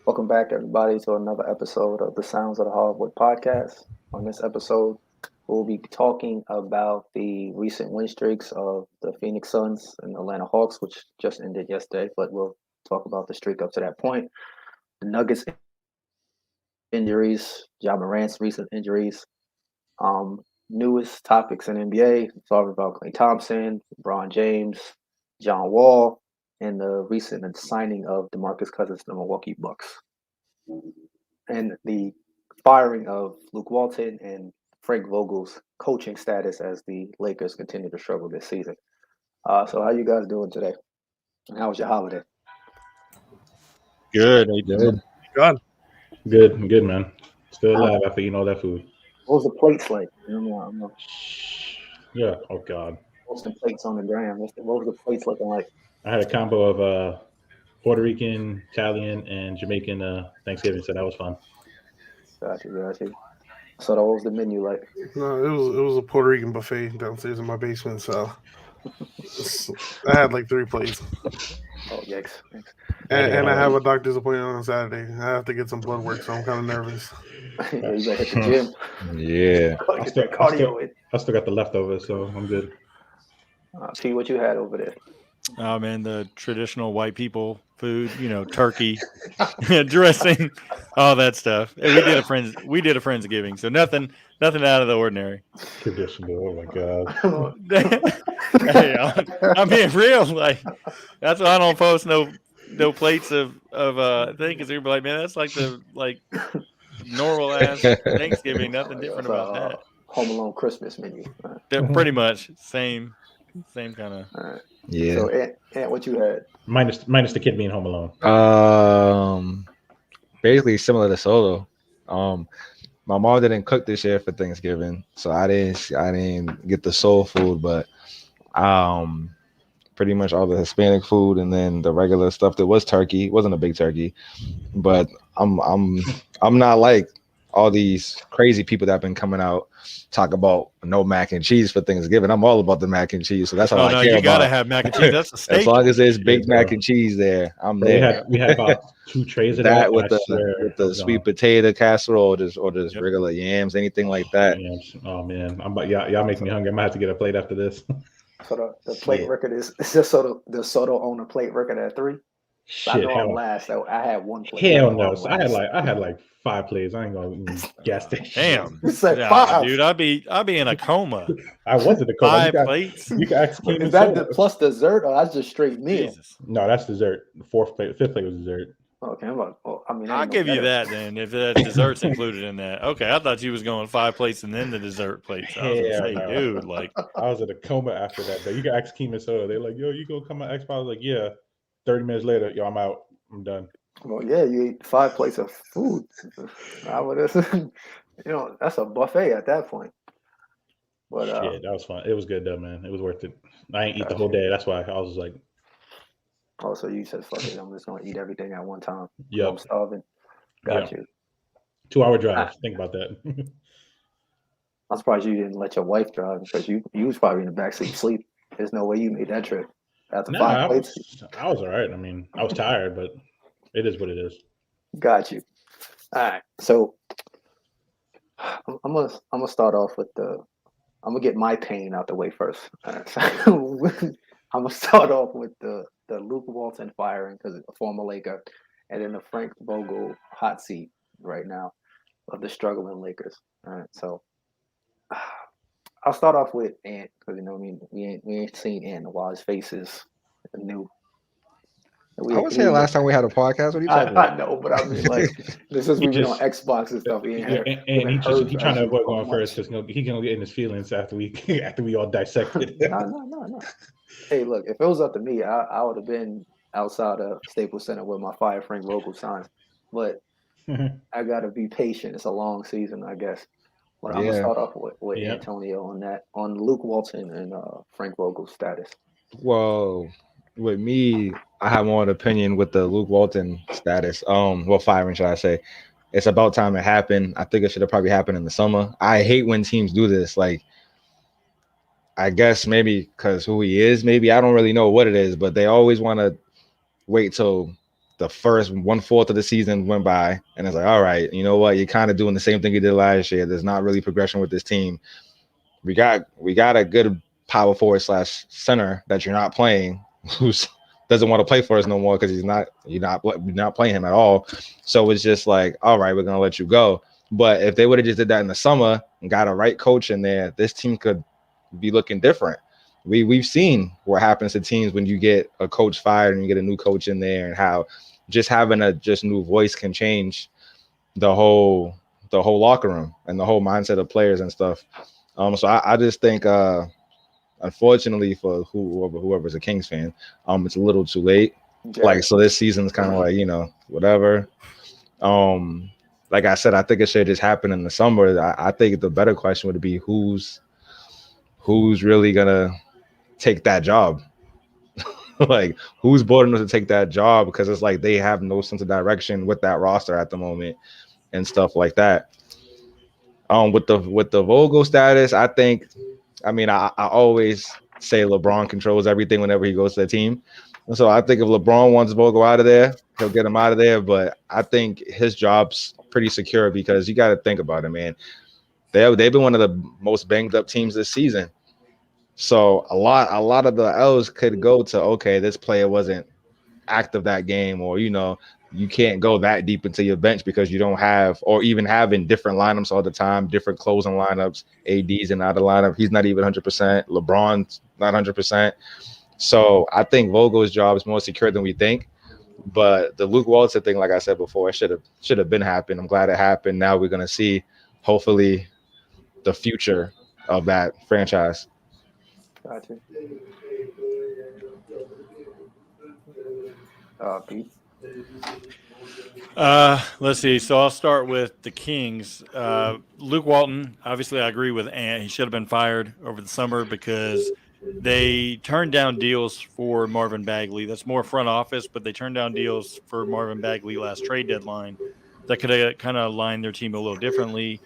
Welcome back, everybody, to another episode of the Sounds of the Hardwood podcast. On this episode, we'll be talking about the recent win streaks of the Phoenix Suns and Atlanta Hawks, which just ended yesterday, but we'll talk about the streak up to that point. The Nuggets injuries, Ja Morant's recent injuries, newest topics in NBA, talking about Klay Thompson, LeBron James, John Wall, and the recent signing of DeMarcus Cousins to the Milwaukee Bucks, and the firing of Luke Walton and Frank Vogel's coaching status as the Lakers continue to struggle this season. So how you guys doing today? And how was your holiday? Good. How you Good. doing? God. Good. I'm good, man. Still alive after eating all that food. What was the plates like? I'm Yeah. Oh God. posting plates on the gram. What was the plates looking like? I had a combo of Puerto Rican, Italian, and Jamaican Thanksgiving, so that was fun. Gotcha. So that was the menu like? No, it was a Puerto Rican buffet downstairs in my basement, so I had like 3 plates. Oh, yikes. And I have a doctor's appointment on Saturday. I have to get some blood work, so I'm kind of nervous. Yeah, you better hit the gym. Yeah. Get that cardio in. I still got the leftovers, so I'm good. See what you had over there. Oh man, the traditional white people food, turkey, dressing, all that stuff. And we did a friendsgiving, so nothing out of the ordinary. Traditional. Oh my God. Hey, I'm being real. Like that's why I don't post no plates of thing, because everybody like, man, that's like the normal ass Thanksgiving. Nothing different about that. Home Alone Christmas menu. They're pretty much same kind of. All right. Yeah. So, Ant, what you had? Minus the kid being home alone. Basically similar to Solo. My mom didn't cook this year for Thanksgiving, so I didn't get the soul food, but pretty much all the Hispanic food, and then the regular stuff. There was turkey. It wasn't a big turkey, but I'm not like all these crazy people that have been coming out talk about no mac and cheese for Thanksgiving. I'm all about the mac and cheese, so that's all I care about. You gotta have mac and cheese. That's a steak. As long as there's big mac and cheese there, I'm there. We had about 2 trays of that with the sweet potato casserole, or just regular yams, anything like that. Oh man, y'all make me hungry. I might have to get a plate after this. So the plate record is just the Soto own a plate record at 3. Shit, I know I'm last. I had 1 plate. Hell no. So I had like 5 plays. I ain't gonna guess that. Damn. You said 5, dude. I'd be in a coma. I was in a coma. 5 plates. You can ask Is that plus dessert, or that's just straight meal? Jesus. No, that's dessert. The 5th plate was dessert. Okay, I'll give you that then, if that dessert's included in that. Okay, I thought you was going 5 plates and then the dessert plates. I was gonna say, dude, I was in a coma after that. Though. You can ask Keem and Soda. They're like, yo, you gonna come at Xbox? I was like, yeah. 30 minutes later, yo, I'm out. I'm done. Well, yeah, you ate 5 plates of food. I would, that's a buffet at that point. But shit, that was fun. It was good though, man. It was worth it. I ain't eat the whole day. That's why I was like, oh, so you said, fuck it, I'm just gonna eat everything at one time. Yep. I'm starving. Got you. 2-hour drive. Think about that. I'm surprised you didn't let your wife drive, because you was probably in the backseat sleep. There's no way you made that trip after 5 plates. I was all right. I mean, I was tired, but it is what it is. Got you. All right. So I'm gonna start off with I'm gonna get my pain out the way first. So I'm gonna start off with the Luke Walton firing, because it's a former Laker, and then the Frank Vogel hot seat right now of the struggling Lakers. All right. So I'll start off with Ant, because we ain't seen Ant in a while. His face is new. I was here last time we had a podcast. What are you talking about? I know, but I mean, this is we've been on Xbox and stuff. He trying to avoid going first, because he gonna get in his feelings after we all dissected. No. Hey, look, if it was up to me, I would have been outside of Staples Center with my Fire Frank Vogel signs. But I gotta be patient. It's a long season, I guess. But I'm gonna start off with Antonio on Luke Walton and Frank Vogel's status. Well, with me, I have more an opinion with the Luke Walton status. Firing, should I say? It's about time it happened. I think it should have probably happened in the summer. I hate when teams do this. Like, I guess maybe because who he is, maybe I don't really know what it is, but they always want to wait till the first 1/4 of the season went by, and it's like, all right, you know what? You're kind of doing the same thing you did last year. There's not really progression with this team. We got a good power forward / center that you're not playing, who doesn't want to play for us no more because you're not playing him at all. So it's just like, all right, we're gonna let you go. But if they would have just did that in the summer and got a right coach in there, this team could be looking different. We've seen what happens to teams when you get a coach fired and you get a new coach in there, and how just having a new voice can change the whole locker room and the whole mindset of players and stuff. So I just think, unfortunately for whoever's a Kings fan, it's a little too late. Yeah. Like, so this season's kind of like, whatever. Like I said, I think it should just happen in the summer. I think the better question would be who's really gonna take that job. Like, who's bold enough to take that job? Because it's like they have no sense of direction with that roster at the moment and stuff like that. With the Vogel status, I always say LeBron controls everything whenever he goes to the team. And so I think if LeBron wants Vogel out of there, he'll get him out of there. But I think his job's pretty secure, because you got to think about it, man. They've been one of the most banged up teams this season. So a lot of the L's could go to, okay, this player wasn't active that game, or you can't go that deep into your bench because you don't have, or even having different lineups all the time, different closing lineups. AD's in out of lineup. He's not even 100%. LeBron's not 100%. So I think Vogel's job is more secure than we think. But the Luke Walton thing, like I said before, it should have been happened. I'm glad it happened. Now we're gonna see, hopefully, the future of that franchise. Gotcha. Pete. Let's see. So I'll start with the Kings. Luke Walton, obviously, I agree with Ant. He should have been fired over the summer because they turned down deals for Marvin Bagley. That's more front office, but they turned down deals for Marvin Bagley last trade deadline that could have kind of aligned their team a little differently.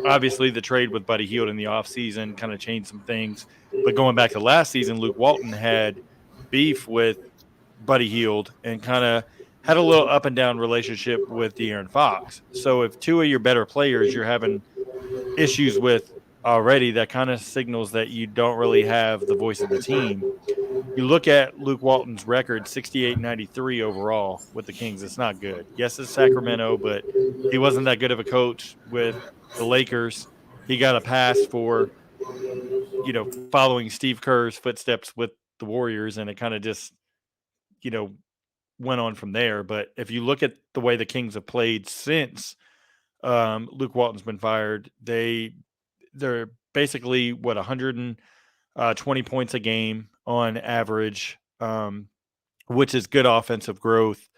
Obviously, the trade with Buddy Hield in the offseason kind of changed some things. But going back to last season, Luke Walton had beef with Buddy Hield and kind of had a little up and down relationship with De'Aaron Fox. So if two of your better players you're having issues with already, that kind of signals that you don't really have the voice of the team. You look at Luke Walton's record, 68-93 overall with the Kings. It's not good. Yes, it's Sacramento, but he wasn't that good of a coach with the Lakers. He got a pass for, following Steve Kerr's footsteps with the Warriors, and it kind of just, went on from there. But if you look at the way the Kings have played since Luke Walton's been fired, they're basically 120 points a game on average, which is good offensive growth.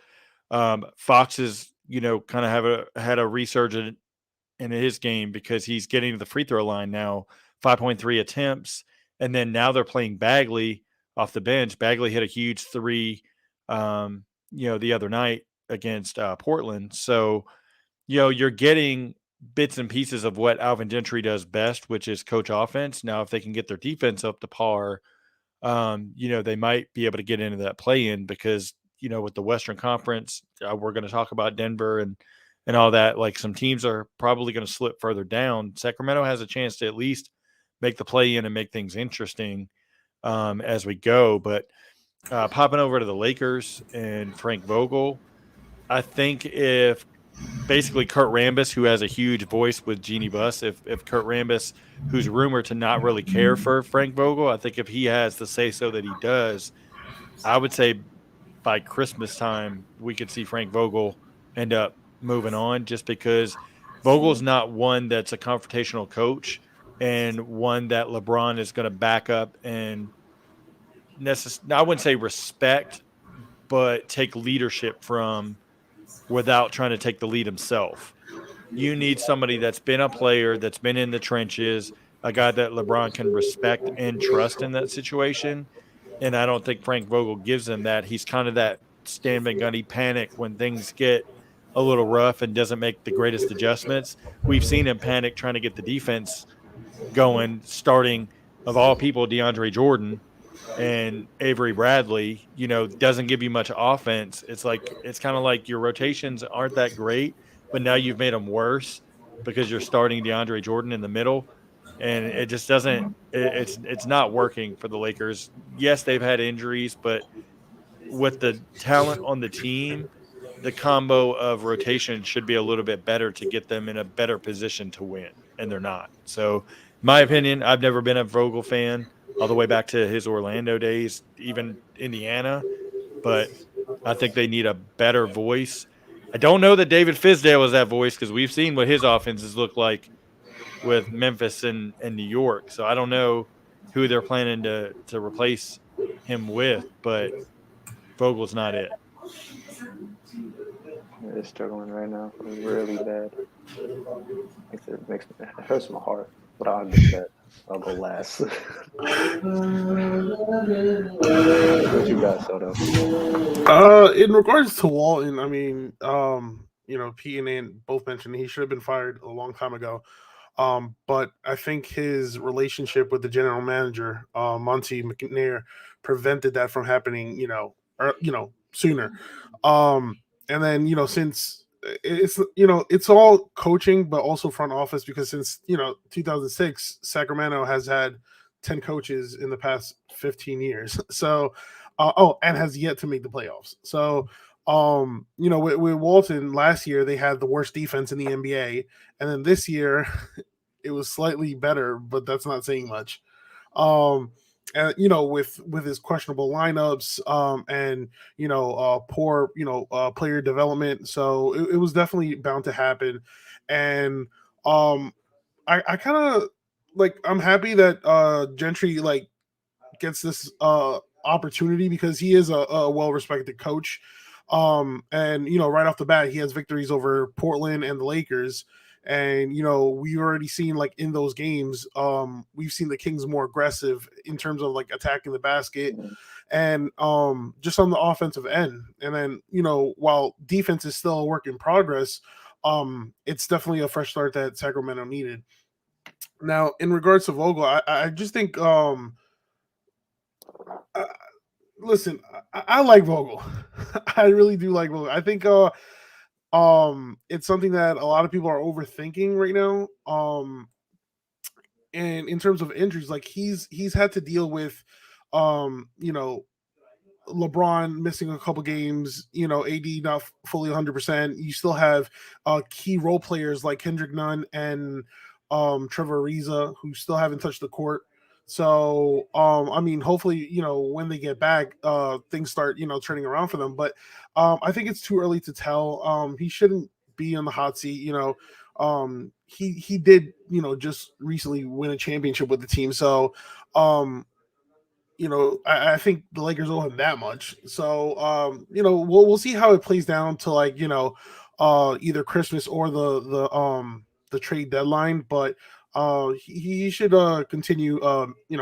Fox is, kind of had a resurgence in his game because he's getting to the free throw line now, 5.3 attempts. And then now they're playing Bagley off the bench. Bagley hit a huge three, the other night against Portland. So, you're getting bits and pieces of what Alvin Gentry does best, which is coach offense. Now, if they can get their defense up to par, they might be able to get into that play-in because, with the Western Conference, we're going to talk about Denver and all that. Like, some teams are probably going to slip further down. Sacramento has a chance to at least make the play-in and make things interesting as we go. But popping over to the Lakers and Frank Vogel, I think if basically Kurt Rambis, who has a huge voice with Jeannie Buss, if Kurt Rambis, who's rumored to not really care for Frank Vogel, I think if he has the say-so that he does, I would say by Christmas time we could see Frank Vogel end up moving on, just because Vogel's not one that's a confrontational coach and one that LeBron is going to back up and I wouldn't say respect, but take leadership from without trying to take the lead himself. You need somebody that's been a player, that's been in the trenches, a guy that LeBron can respect and trust in that situation. And I don't think Frank Vogel gives him that. He's kind of that Stan Van Gundy panic when things get a little rough and doesn't make the greatest adjustments. We've seen him panic trying to get the defense going, starting, of all people, DeAndre Jordan, and Avery Bradley, doesn't give you much offense. It's kind of like your rotations aren't that great, but now you've made them worse because you're starting DeAndre Jordan in the middle, and it just doesn't. It's not working for the Lakers. Yes, they've had injuries, but with the talent on the team, the combo of rotation should be a little bit better to get them in a better position to win, and they're not. So, my opinion, I've never been a Vogel fan all the way back to his Orlando days, even Indiana, but I think they need a better voice. I don't know that David Fizdale is that voice because we've seen what his offenses look like with Memphis and New York. So I don't know who they're planning to replace him with, but Vogel's not it. They're struggling right now, really bad. It hurts my heart, but I'll get that. I'll go last. What you got, Soto? In regards to Walton, I mean, Pete and Ant both mentioned he should have been fired a long time ago. But I think his relationship with the general manager, Monty McNair, prevented that from happening, sooner. And then, since it's all coaching, but also front office, because since, 2006, Sacramento has had 10 coaches in the past 15 years. So, and has yet to make the playoffs. So, with Walton last year, they had the worst defense in the NBA. And then this year, it was slightly better, but that's not saying much. And with his questionable lineups, and poor player development, so it was definitely bound to happen. And I kind of I'm happy that Gentry gets this opportunity because he is a well-respected coach. And right off the bat, he has victories over Portland and the Lakers. And we've already seen in those games, we've seen the Kings more aggressive in terms of attacking the basket and just on the offensive end. And then while defense is still a work in progress, it's definitely a fresh start that Sacramento needed. Now, in regards to Vogel, I just think listen, I like Vogel. I really do like Vogel. I think it's something that a lot of people are overthinking right now. And in terms of injuries, he's had to deal with LeBron missing a couple games, AD not fully 100%. You still have key role players like Kendrick Nunn and Trevor Ariza who still haven't touched the court. So, hopefully, when they get back, things start, turning around for them. But I think it's too early to tell. He shouldn't be on the hot seat. He did, just recently win a championship with the team. So, I think the Lakers owe him that much. So, we'll see how it plays down to either Christmas or the trade deadline. But he should continue,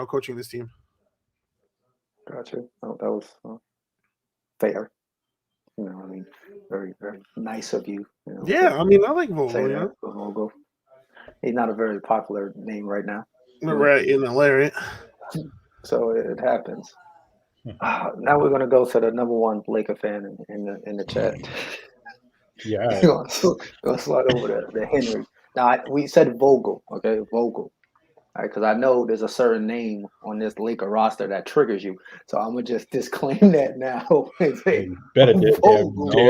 coaching this team. Gotcha. Oh, that was fair. Very, very nice of you. Yeah, I like Vogel. Say that for Vogel. He's not a very popular name right now. Right in LA, right? So it happens. Now we're gonna go to the number one Laker fan in the chat. Yeah. Gonna slide over to Henry. Now we said Vogel, okay, Vogel. All right, because I know there's a certain name on this Laker roster that triggers you. So I'm gonna just disclaim that now. And say, better no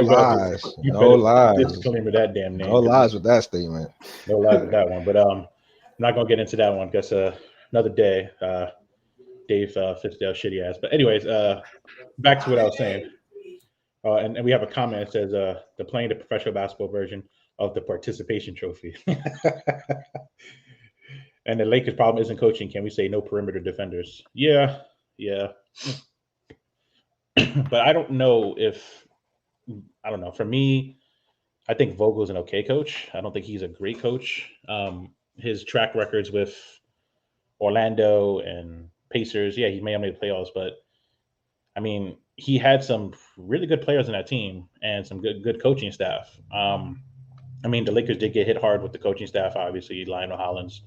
lies. No lies. Disclaimer that damn name. No lies with that statement. No lies with that one. But I'm not gonna get into that one because another day. Dave Fizdale shitty ass. But anyways, back to what I was saying. And we have a comment that says they're playing the professional basketball version of the participation trophy. And the Lakers' problem isn't coaching. Can we say no perimeter defenders? Yeah. But I don't know. For me, I think Vogel's an okay coach. I don't think he's a great coach. His track records with Orlando and Pacers, yeah, he may have made the playoffs, but he had some really good players in that team and some good coaching staff. The Lakers did get hit hard with the coaching staff, obviously. Lionel Hollins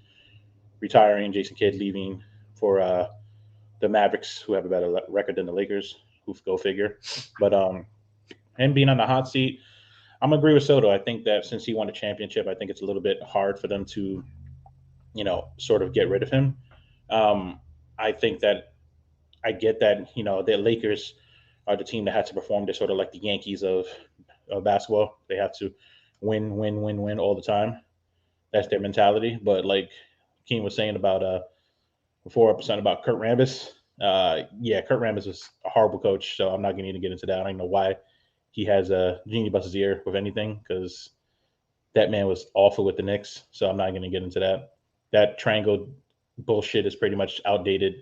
retiring, Jason Kidd leaving for the Mavericks, who have a better record than the Lakers, who go figure. But him being on the hot seat, I'm agree with Soto. I think that since he won a championship, I think it's a little bit hard for them to, sort of get rid of him. I think that I get that, the Lakers are the team that had to perform. They're sort of like the Yankees of basketball. They have to win, win, win, win all the time. That's their mentality. But like Keen was saying about before, something about Kurt Rambis. Yeah, Kurt Rambis was a horrible coach, so I'm not going to get into that. I don't know why he has a genie bust his ear with anything, because that man was awful with the Knicks. So I'm not going to get into that. That triangle bullshit is pretty much outdated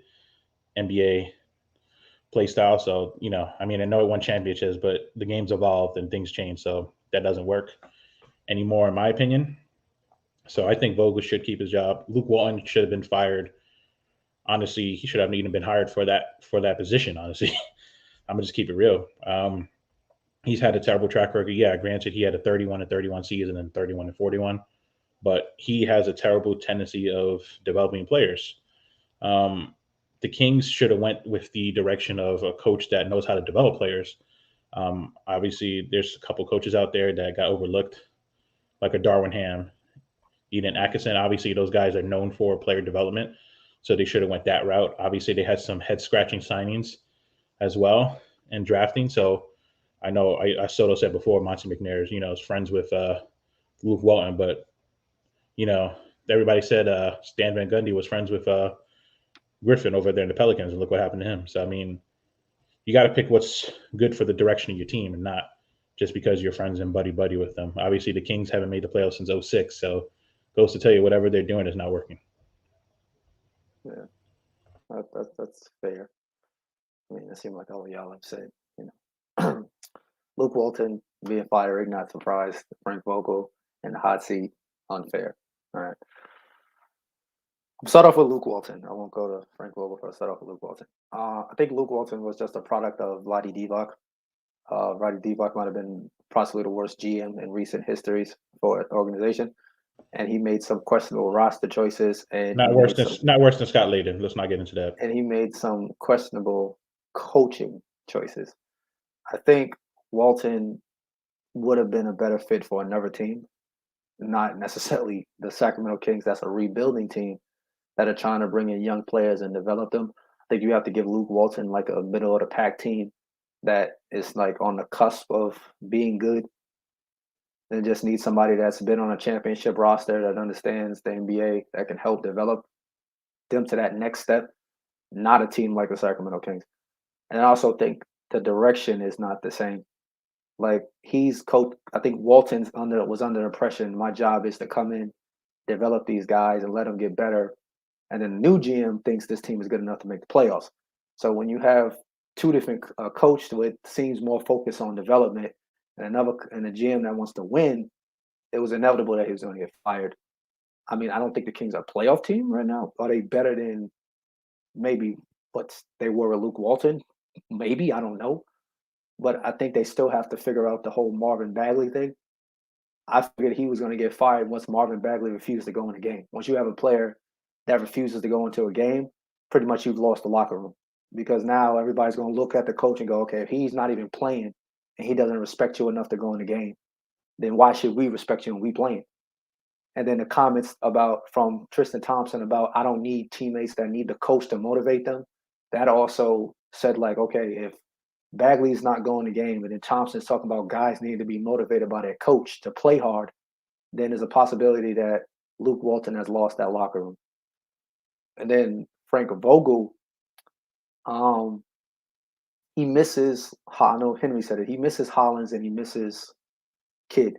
NBA play style. So, I mean, I know it won championships, but the game's evolved and things change. So that doesn't work anymore, in my opinion. So I think Vogel should keep his job. Luke Walton should have been fired. Honestly, he should have even been hired for that position, honestly. I'm going to just keep it real. He's had a terrible track record. Yeah, granted, he had a 31-31 season and 31-41, but he has a terrible tendency of developing players. The Kings should have went with the direction of a coach that knows how to develop players. Obviously, there's a couple coaches out there that got overlooked, like a Darwin Ham, Eden Atkinson. Obviously, those guys are known for player development, so they should have went that route. Obviously, they had some head-scratching signings as well in drafting. So I know I Soto said before, Monty McNair is friends with Luke Walton, but everybody said Stan Van Gundy was friends with Griffin over there in the Pelicans, and look what happened to him. So I mean, you got to pick what's good for the direction of your team, and not just because you're friends and buddy with them. Obviously, the Kings haven't made the playoffs since 06, so goes to tell you whatever they're doing is not working. Yeah, that's fair. I mean, it seemed like all of y'all have said, Luke Walton being fired, not surprised. Frank Vogel in the hot seat, unfair. All right. I'll start off with Luke Walton. I won't go to Frank Vogel first. Start off with Luke Walton. I think Luke Walton was just a product of Vlade Divac. Vlade Divac might have been possibly the worst GM in recent histories for an organization, and he made some questionable roster choices. And not worse than Scott Layden. Let's not get into that. And he made some questionable coaching choices. I think Walton would have been a better fit for another team, not necessarily the Sacramento Kings. That's a rebuilding team that are trying to bring in young players and develop them. I think you have to give Luke Walton like a middle of the pack team that is like on the cusp of being good, and just need somebody that's been on a championship roster that understands the NBA, that can help develop them to that next step, not a team like the Sacramento Kings. And I also think the direction is not the same. Like he's coach. I think Walton's was under the impression my job is to come in, develop these guys, and let them get better. And then the new GM thinks this team is good enough to make the playoffs. So when you have two different coaches with seems more focused on development, and a GM that wants to win, it was inevitable that he was going to get fired. I mean, I don't think the Kings are a playoff team right now. Are they better than maybe what they were with Luke Walton? Maybe, I don't know. But I think they still have to figure out the whole Marvin Bagley thing. I figured he was going to get fired once Marvin Bagley refused to go in the game. Once you have a player that refuses to go into a game, pretty much you've lost the locker room, because now everybody's going to look at the coach and go, okay, if he's not even playing and he doesn't respect you enough to go in the game, then why should we respect you when we playing? And then the comments from Tristan Thompson about I don't need teammates that need the coach to motivate them. That also said like, okay, if Bagley's not going to game and then Thompson's talking about guys needing to be motivated by their coach to play hard, then there's a possibility that Luke Walton has lost that locker room. And then Frank Vogel, he misses, I know Henry said it, he misses Hollins and he misses Kidd,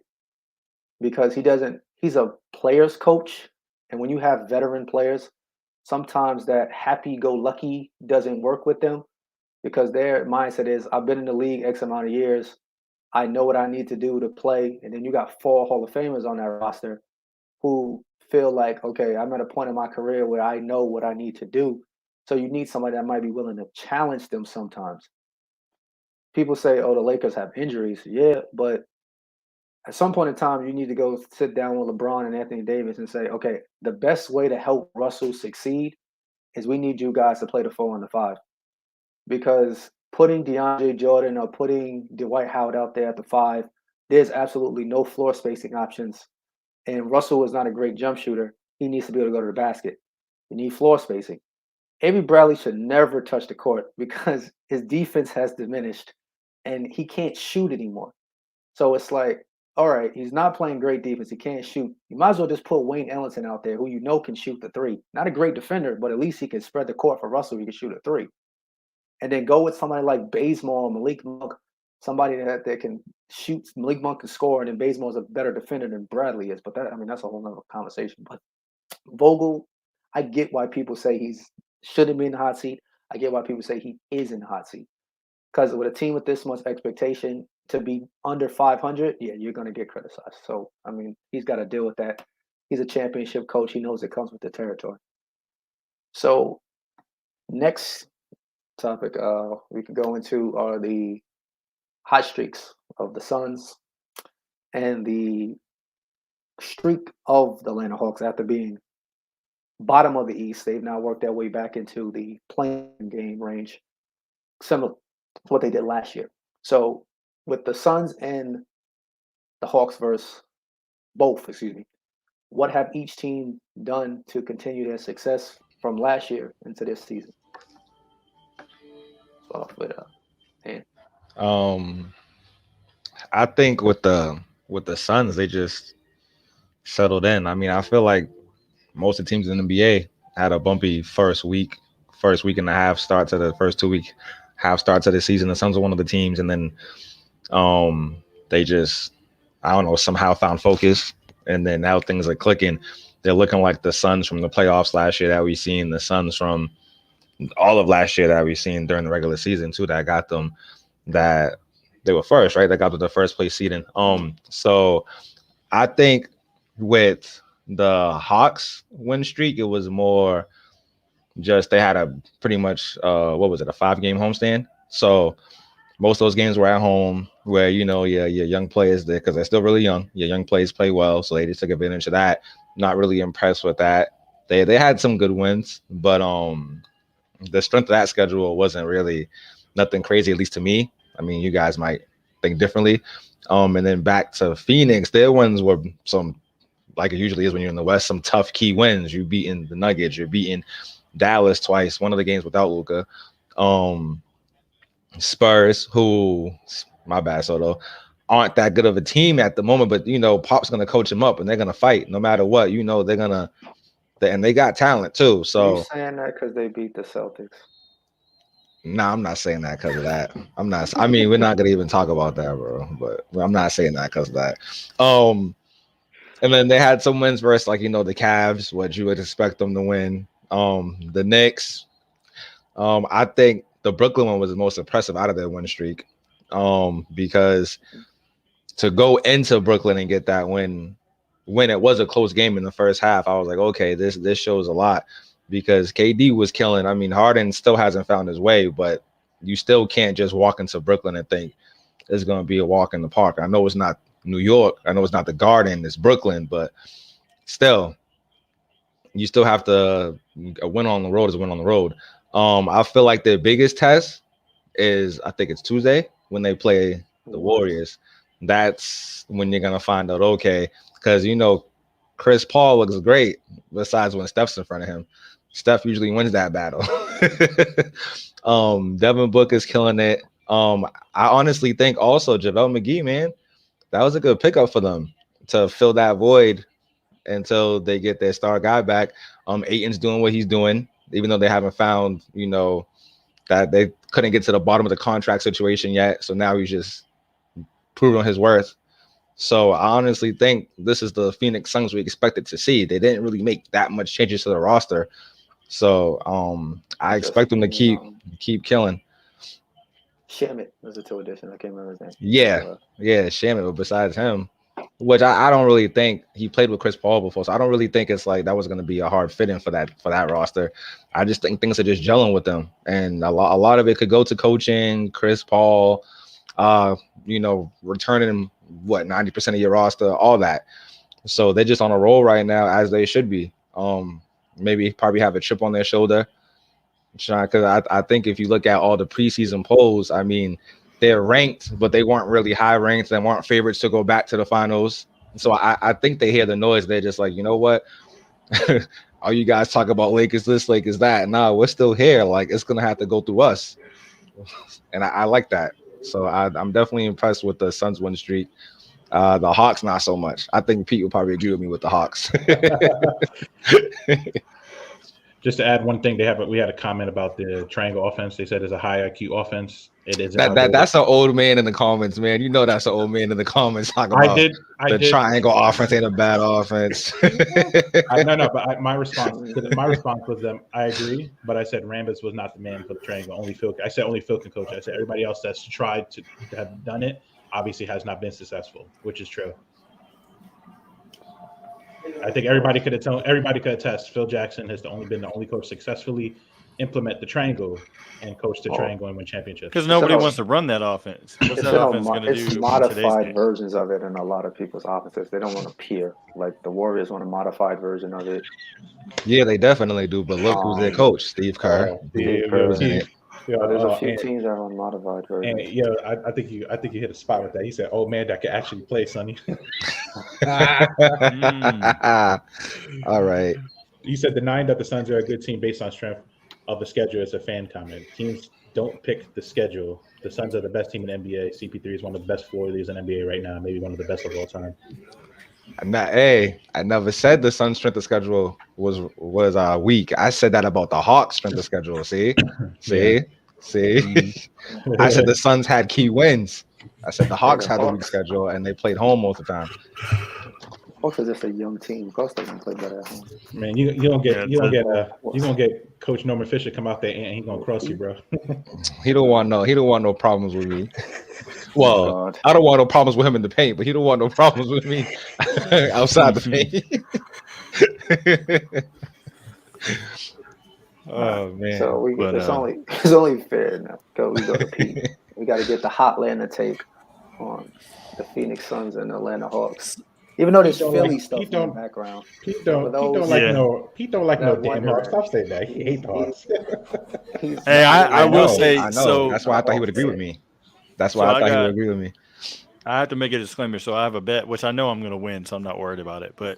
because he's a player's coach. And when you have veteran players, sometimes that happy-go-lucky doesn't work with them, because their mindset is, I've been in the league X amount of years, I know what I need to do to play. And then you got 4 Hall of Famers on that roster who feel like, okay, I'm at a point in my career where I know what I need to do. So you need somebody that might be willing to challenge them sometimes. People say, oh, the Lakers have injuries. Yeah, but at some point in time, you need to go sit down with LeBron and Anthony Davis and say, okay, the best way to help Russell succeed is we need you guys to play the 4 and the 5, because putting DeAndre Jordan or putting Dwight Howard out there at the 5, there's absolutely no floor spacing options. And Russell is not a great jump shooter. He needs to be able to go to the basket. You need floor spacing. Avery Bradley should never touch the court because his defense has diminished and he can't shoot anymore. So it's like, all right, he's not playing great defense. He can't shoot. You might as well just put Wayne Ellington out there, who you know can shoot the 3. Not a great defender, but at least he can spread the court for Russell. He can shoot a 3. And then go with somebody like Bazemore or Malik Monk, somebody that can shoot. Malik Monk can score, and then Bazemore is a better defender than Bradley is. But that's a whole nother conversation. But Vogel, I get why people say he's shouldn't be in the hot seat. I get why people say he is in the hot seat. Because with a team with this much expectation to be under 500, yeah, you're going to get criticized. So, I mean, he's got to deal with that. He's a championship coach. He knows it comes with the territory. So, next topic we can go into are the hot streaks of the Suns and the streak of the Atlanta Hawks after being bottom of the East. They've now worked their way back into the playing game range, similar to what they did last year. So with the Suns and the Hawks what have each team done to continue their success from last year into this season? Start off with I think with the Suns, they just settled in. I mean, I feel like most of the teams in the NBA had a bumpy first week and a half start to the first 2 week half start to the season. The Suns are one of the teams, and then they just, I don't know, somehow found focus, and then now things are clicking. They're looking like the Suns from the playoffs last year that we seen, the Suns from all of last year that we seen during the regular season too, that got them, that they were first, right? That got to the first place seeding. So I think with the Hawks win streak, it was more just they had a pretty much a 5-game homestand. So most of those games were at home, where your young players, because they're still really young, your young players play well, so they just took advantage of that. Not really impressed with that. They had some good wins, but the strength of that schedule wasn't really nothing crazy, at least to me. I mean, you guys might think differently. And then back to Phoenix, their wins were some, like it usually is when you're in the West, some tough key wins. You're beating the Nuggets, you're beating Dallas twice, one of the games without Luka. Spurs, who, my bad, Soto, aren't that good of a team at the moment, but Pop's gonna coach them up and they're gonna fight no matter what. They're gonna, and they got talent too. So you saying that because they beat the Celtics? Nah, I'm not saying that because of that. I mean, we're not gonna even talk about that, bro. But I'm not saying that because of that. And then they had some wins versus, like, the Cavs, what you would expect them to win. The Knicks. I think the Brooklyn one was the most impressive out of their win streak. Because to go into Brooklyn and get that win when it was a close game in the first half, I was like, okay, this shows a lot, because KD was killing. I mean, Harden still hasn't found his way, but you still can't just walk into Brooklyn and think it's going to be a walk in the park. I know it's not New York. I know it's not the Garden. It's Brooklyn, but still, you still have to, a win on the road is a win on the road. I feel like their biggest test is, I think it's Tuesday when they play the Warriors. That's when you're going to find out, okay, because, Chris Paul looks great besides when Steph's in front of him. Steph usually wins that battle. Devin Booker's killing it. I honestly think also JaVale McGee, man, that was a good pickup for them to fill that void until they get their star guy back. Ayton's doing what he's doing, even though they haven't found, that they couldn't get to the bottom of the contract situation yet. So now he's just proving his worth. So I honestly think this is the Phoenix Suns we expected to see. They didn't really make that much changes to the roster. So I expect them to keep killing. Shamit was a 2 edition. I can't remember his name. Yeah, Shamit. But besides him, which I don't really think he played with Chris Paul before, so I don't really think it's like that was going to be a hard fit in for that roster. I just think things are just gelling with them, and a lot of it could go to coaching, Chris Paul, returning 90% of your roster, all that. So they're just on a roll right now, as they should be. Maybe probably have a chip on their shoulder Because I think if you look at all the preseason polls, I mean, they're ranked, but they weren't really high ranked. They weren't favorites to go back to the finals. So I think they hear the noise. They're just like, you know what? All you guys talk about Lakers this, Lakers that. Nah, we're still here. Like, it's gonna have to go through us, and I like that. So I'm definitely impressed with the Suns win streak. The Hawks, not so much. I think Pete would probably agree with me with the Hawks. Just to add one thing, we had a comment about the triangle offense. They said it's a high IQ offense. It is. That's an old man in the comments, man. You know that's an old man in the comments talking about the triangle offense ain't a bad offense. My response was them. I agree, but I said Rambis was not the man for the triangle. Only Phil can coach. I said everybody else that's tried to have done it obviously has not been successful, which is true. I think everybody could attest. Phil Jackson has been the only coach successfully implement the triangle and coach the triangle and win championships. Because nobody wants to run that offense. What's that offense going to do? It's modified versions of it in a lot of people's offenses. They don't want to peer. Like the Warriors want a modified version of it. Yeah, they definitely do. But look who's their coach, Steve Kerr. There's a few teams that are on modified versions. And I think you hit a spot with that. He said, "Oh man, that could actually play, Sonny." All right. He said denying that the Suns are a good team based on strength of the schedule is a fan comment. Teams don't pick the schedule. The Suns are the best team in the NBA. CP3 is one of the best floor leaders in NBA right now, maybe one of the best of all time. I never said the Suns' strength of schedule was weak. I said that about the Hawks' strength of schedule. See. I said the Suns had key wins. I said the Hawks had a weak schedule and they played home most of the time. Hawks are just a young team. Of course, they can play better at home. Man, you're gonna get Coach Norman Fisher come out there and he's gonna cross you, bro. He don't want no problems with me. Well, I don't want no problems with him in the paint, but he don't want no problems with me outside the paint. Oh man! So it's only fair now. We go to Pete. We got to get the Hotlanta take on the Phoenix Suns and the Atlanta Hawks. Even though there's Philly stuff in the background. Pete don't like no damn Hawks. Stop saying that. He hates the Hawks. Hey, I will say so. That's why I thought he would agree with me. That's why I thought he would agree with me. I have to make a disclaimer. So I have a bet, which I know I'm going to win, so I'm not worried about it. But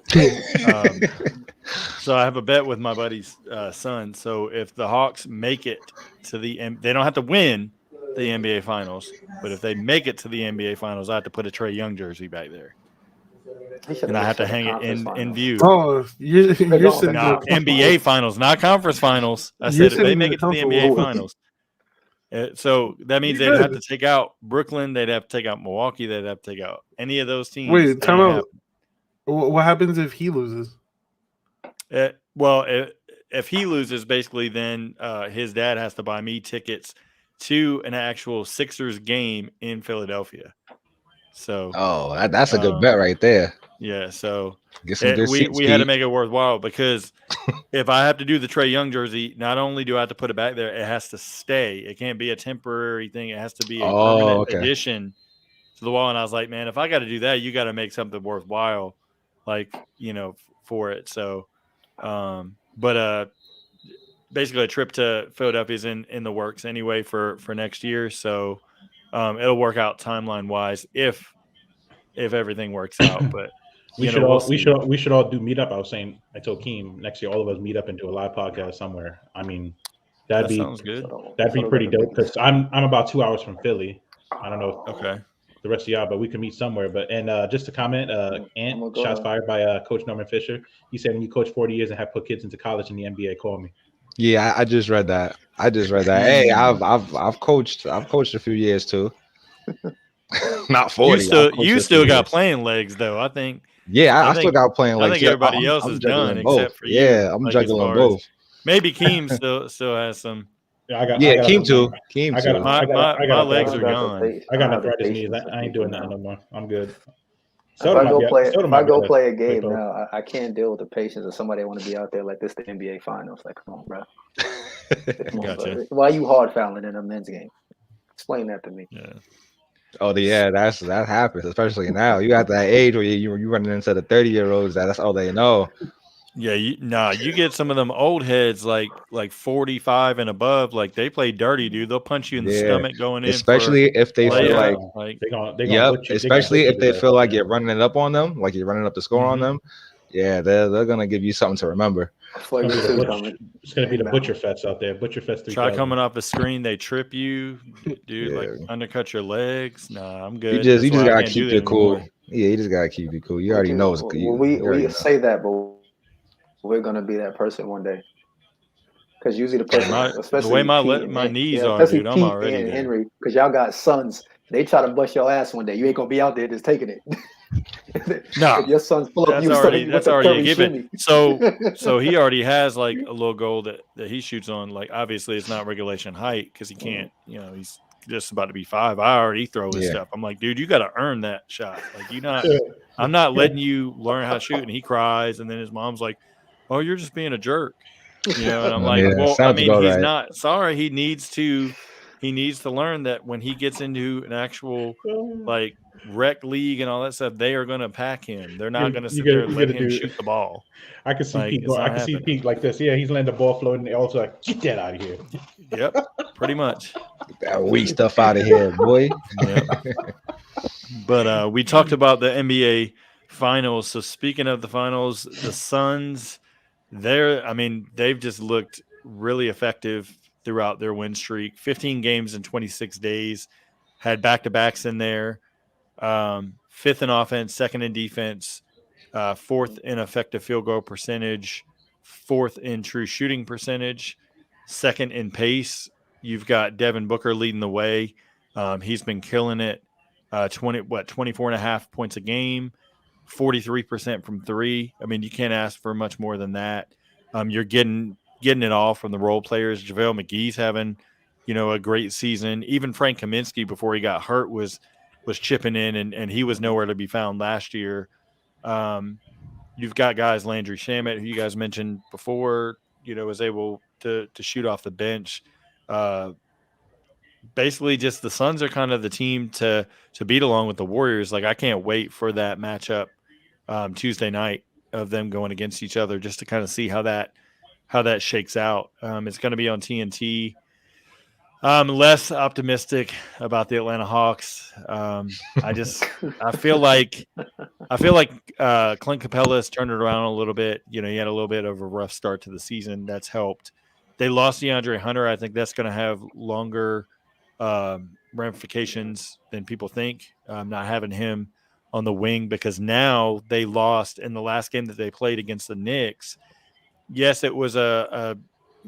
so I have a bet with my buddy's son. So if the Hawks make it to they don't have to win the NBA Finals, but if they make it to the NBA Finals, I have to put a Trae Young jersey back there. And I have to hang it in view. Oh, you're saying NBA Finals, not conference finals. I said if they make it to the NBA Finals. So that means they'd have to take out Brooklyn. They'd have to take out Milwaukee. They'd have to take out any of those teams. Wait, time out. What happens if he loses? If he loses, basically, then his dad has to buy me tickets to an actual Sixers game in Philadelphia. So, that's a good bet right there. Yeah, so get some good seats, we had to make it worthwhile because if I have to do the Trae Young jersey, not only do I have to put it back there, it has to stay. It can't be a temporary thing. It has to be a permanent addition to the wall. And I was like, man, if I got to do that, you got to make something worthwhile, for it. So, basically a trip to Philadelphia is in the works anyway for next year. So it'll work out timeline wise if everything works out. But we should all do meetup. I told Keem next year all of us meet up and do a live podcast somewhere. I mean, sounds good. That'd be pretty dope because I'm about 2 hours from Philly. I don't know. Okay. The rest of y'all, but we can meet somewhere. But just to comment, shots fired by Coach Norman Fisher. He said, when you coach 40 years and have put kids into college in the NBA, call me. Yeah, I just read that. Hey, I've coached a few years too. Not 40. You still got playing legs though. I think. Yeah, I still got playing legs. I think everybody else is done except for you. Yeah, I'm juggling both. Maybe Keem still has some. Keem too. My legs are gone. I got arthritis knees. I ain't doing that no more. I'm good. If I go play a game now, I can't deal with the patience of somebody that want to be out there like this, the NBA Finals. Like, come on, bro. Gotcha. Why are you hard fouling in a men's game? Explain that to me. Yeah. Oh, yeah, that happens, especially now. You got that age where you're running into the 30-year-olds. That's all they know. Yeah, you get some of them old heads like 45 and above, like they play dirty, dude. They'll punch you in the Yeah, stomach going in for especially if they feel like, layup. Like, They're gonna yep, butcher. They gonna especially butcher if the they rest, feel like yeah. you're running it up on them, like you're running up the score on Mhm. them. Yeah, they're gonna give you something to remember. Flavor It's gonna be two the coming. butcher, it's gonna be the Butcher Fest out there. Butcher Fest try 3000. coming off the screen, they trip you, dude. Yeah, Like undercut your legs. Nah, I'm you good. just That's why I gotta can't do keep that it cool. anymore. Yeah, you just gotta keep it cool. You already know it's Well, you. we You already know. say that, but we're gonna be that person one day. Because usually the Yeah, person, the way especially Pete and my knees yeah, are, especially dude, I'm Pete already and there. Henry, because y'all got sons, they try to bust your ass one day. You ain't gonna be out there just taking it. Nah, If your sons pull up that's you already with the a Curry given. shimmy. So he already has like a little goal that he shoots on. Like obviously it's not regulation height because he can't. You know, he's just about to be 5. I already throw his Yeah. stuff. I'm like, dude, you got to earn that shot. Like I'm not letting you learn how to shoot. And he cries, and then his mom's like, "Oh, you're just being a jerk," you know. And I'm like, Yeah, "Well, I sounds mean, about he's right. not sorry. He needs to learn that when he gets into an actual like rec league and all that stuff, they are going to pack him. They're not going to sit there and You let gotta him do. shoot the ball. I can see Like Pete. it's I not can see happening. Pete like this. Yeah, he's letting the ball float, and also like, get that out of here. Yep, pretty much. Get that weak stuff out of here, boy. Yep. But we talked about the NBA finals. So speaking of the finals, the Suns, they've just looked really effective throughout their win streak. 15 games in 26 days, had back-to-backs in there. Fifth in offense, second in defense, fourth in effective field goal percentage, fourth in true shooting percentage, second in pace. You've got Devin Booker leading the way. He's been killing it. 24 and a half points a game, 43% from three. I mean, you can't ask for much more than that. You're getting it all from the role players. JaVale McGee's having, a great season. Even Frank Kaminsky before he got hurt was chipping in, and he was nowhere to be found last year. You've got guys Landry Shamet, who you guys mentioned before, was able to shoot off the bench. Basically, just the Suns are kind of the team to beat along with the Warriors. Like I can't wait for that matchup Tuesday night of them going against each other, just to kind of see how that shakes out. It's going to be on TNT. I'm less optimistic about the Atlanta Hawks. I feel like Clint Capella has turned it around a little bit. He had a little bit of a rough start to the season. That's helped. They lost DeAndre Hunter. I think that's going to have longer ramifications than people think. Not having him on the wing, because now they lost in the last game that they played against the Knicks. Yes, it was a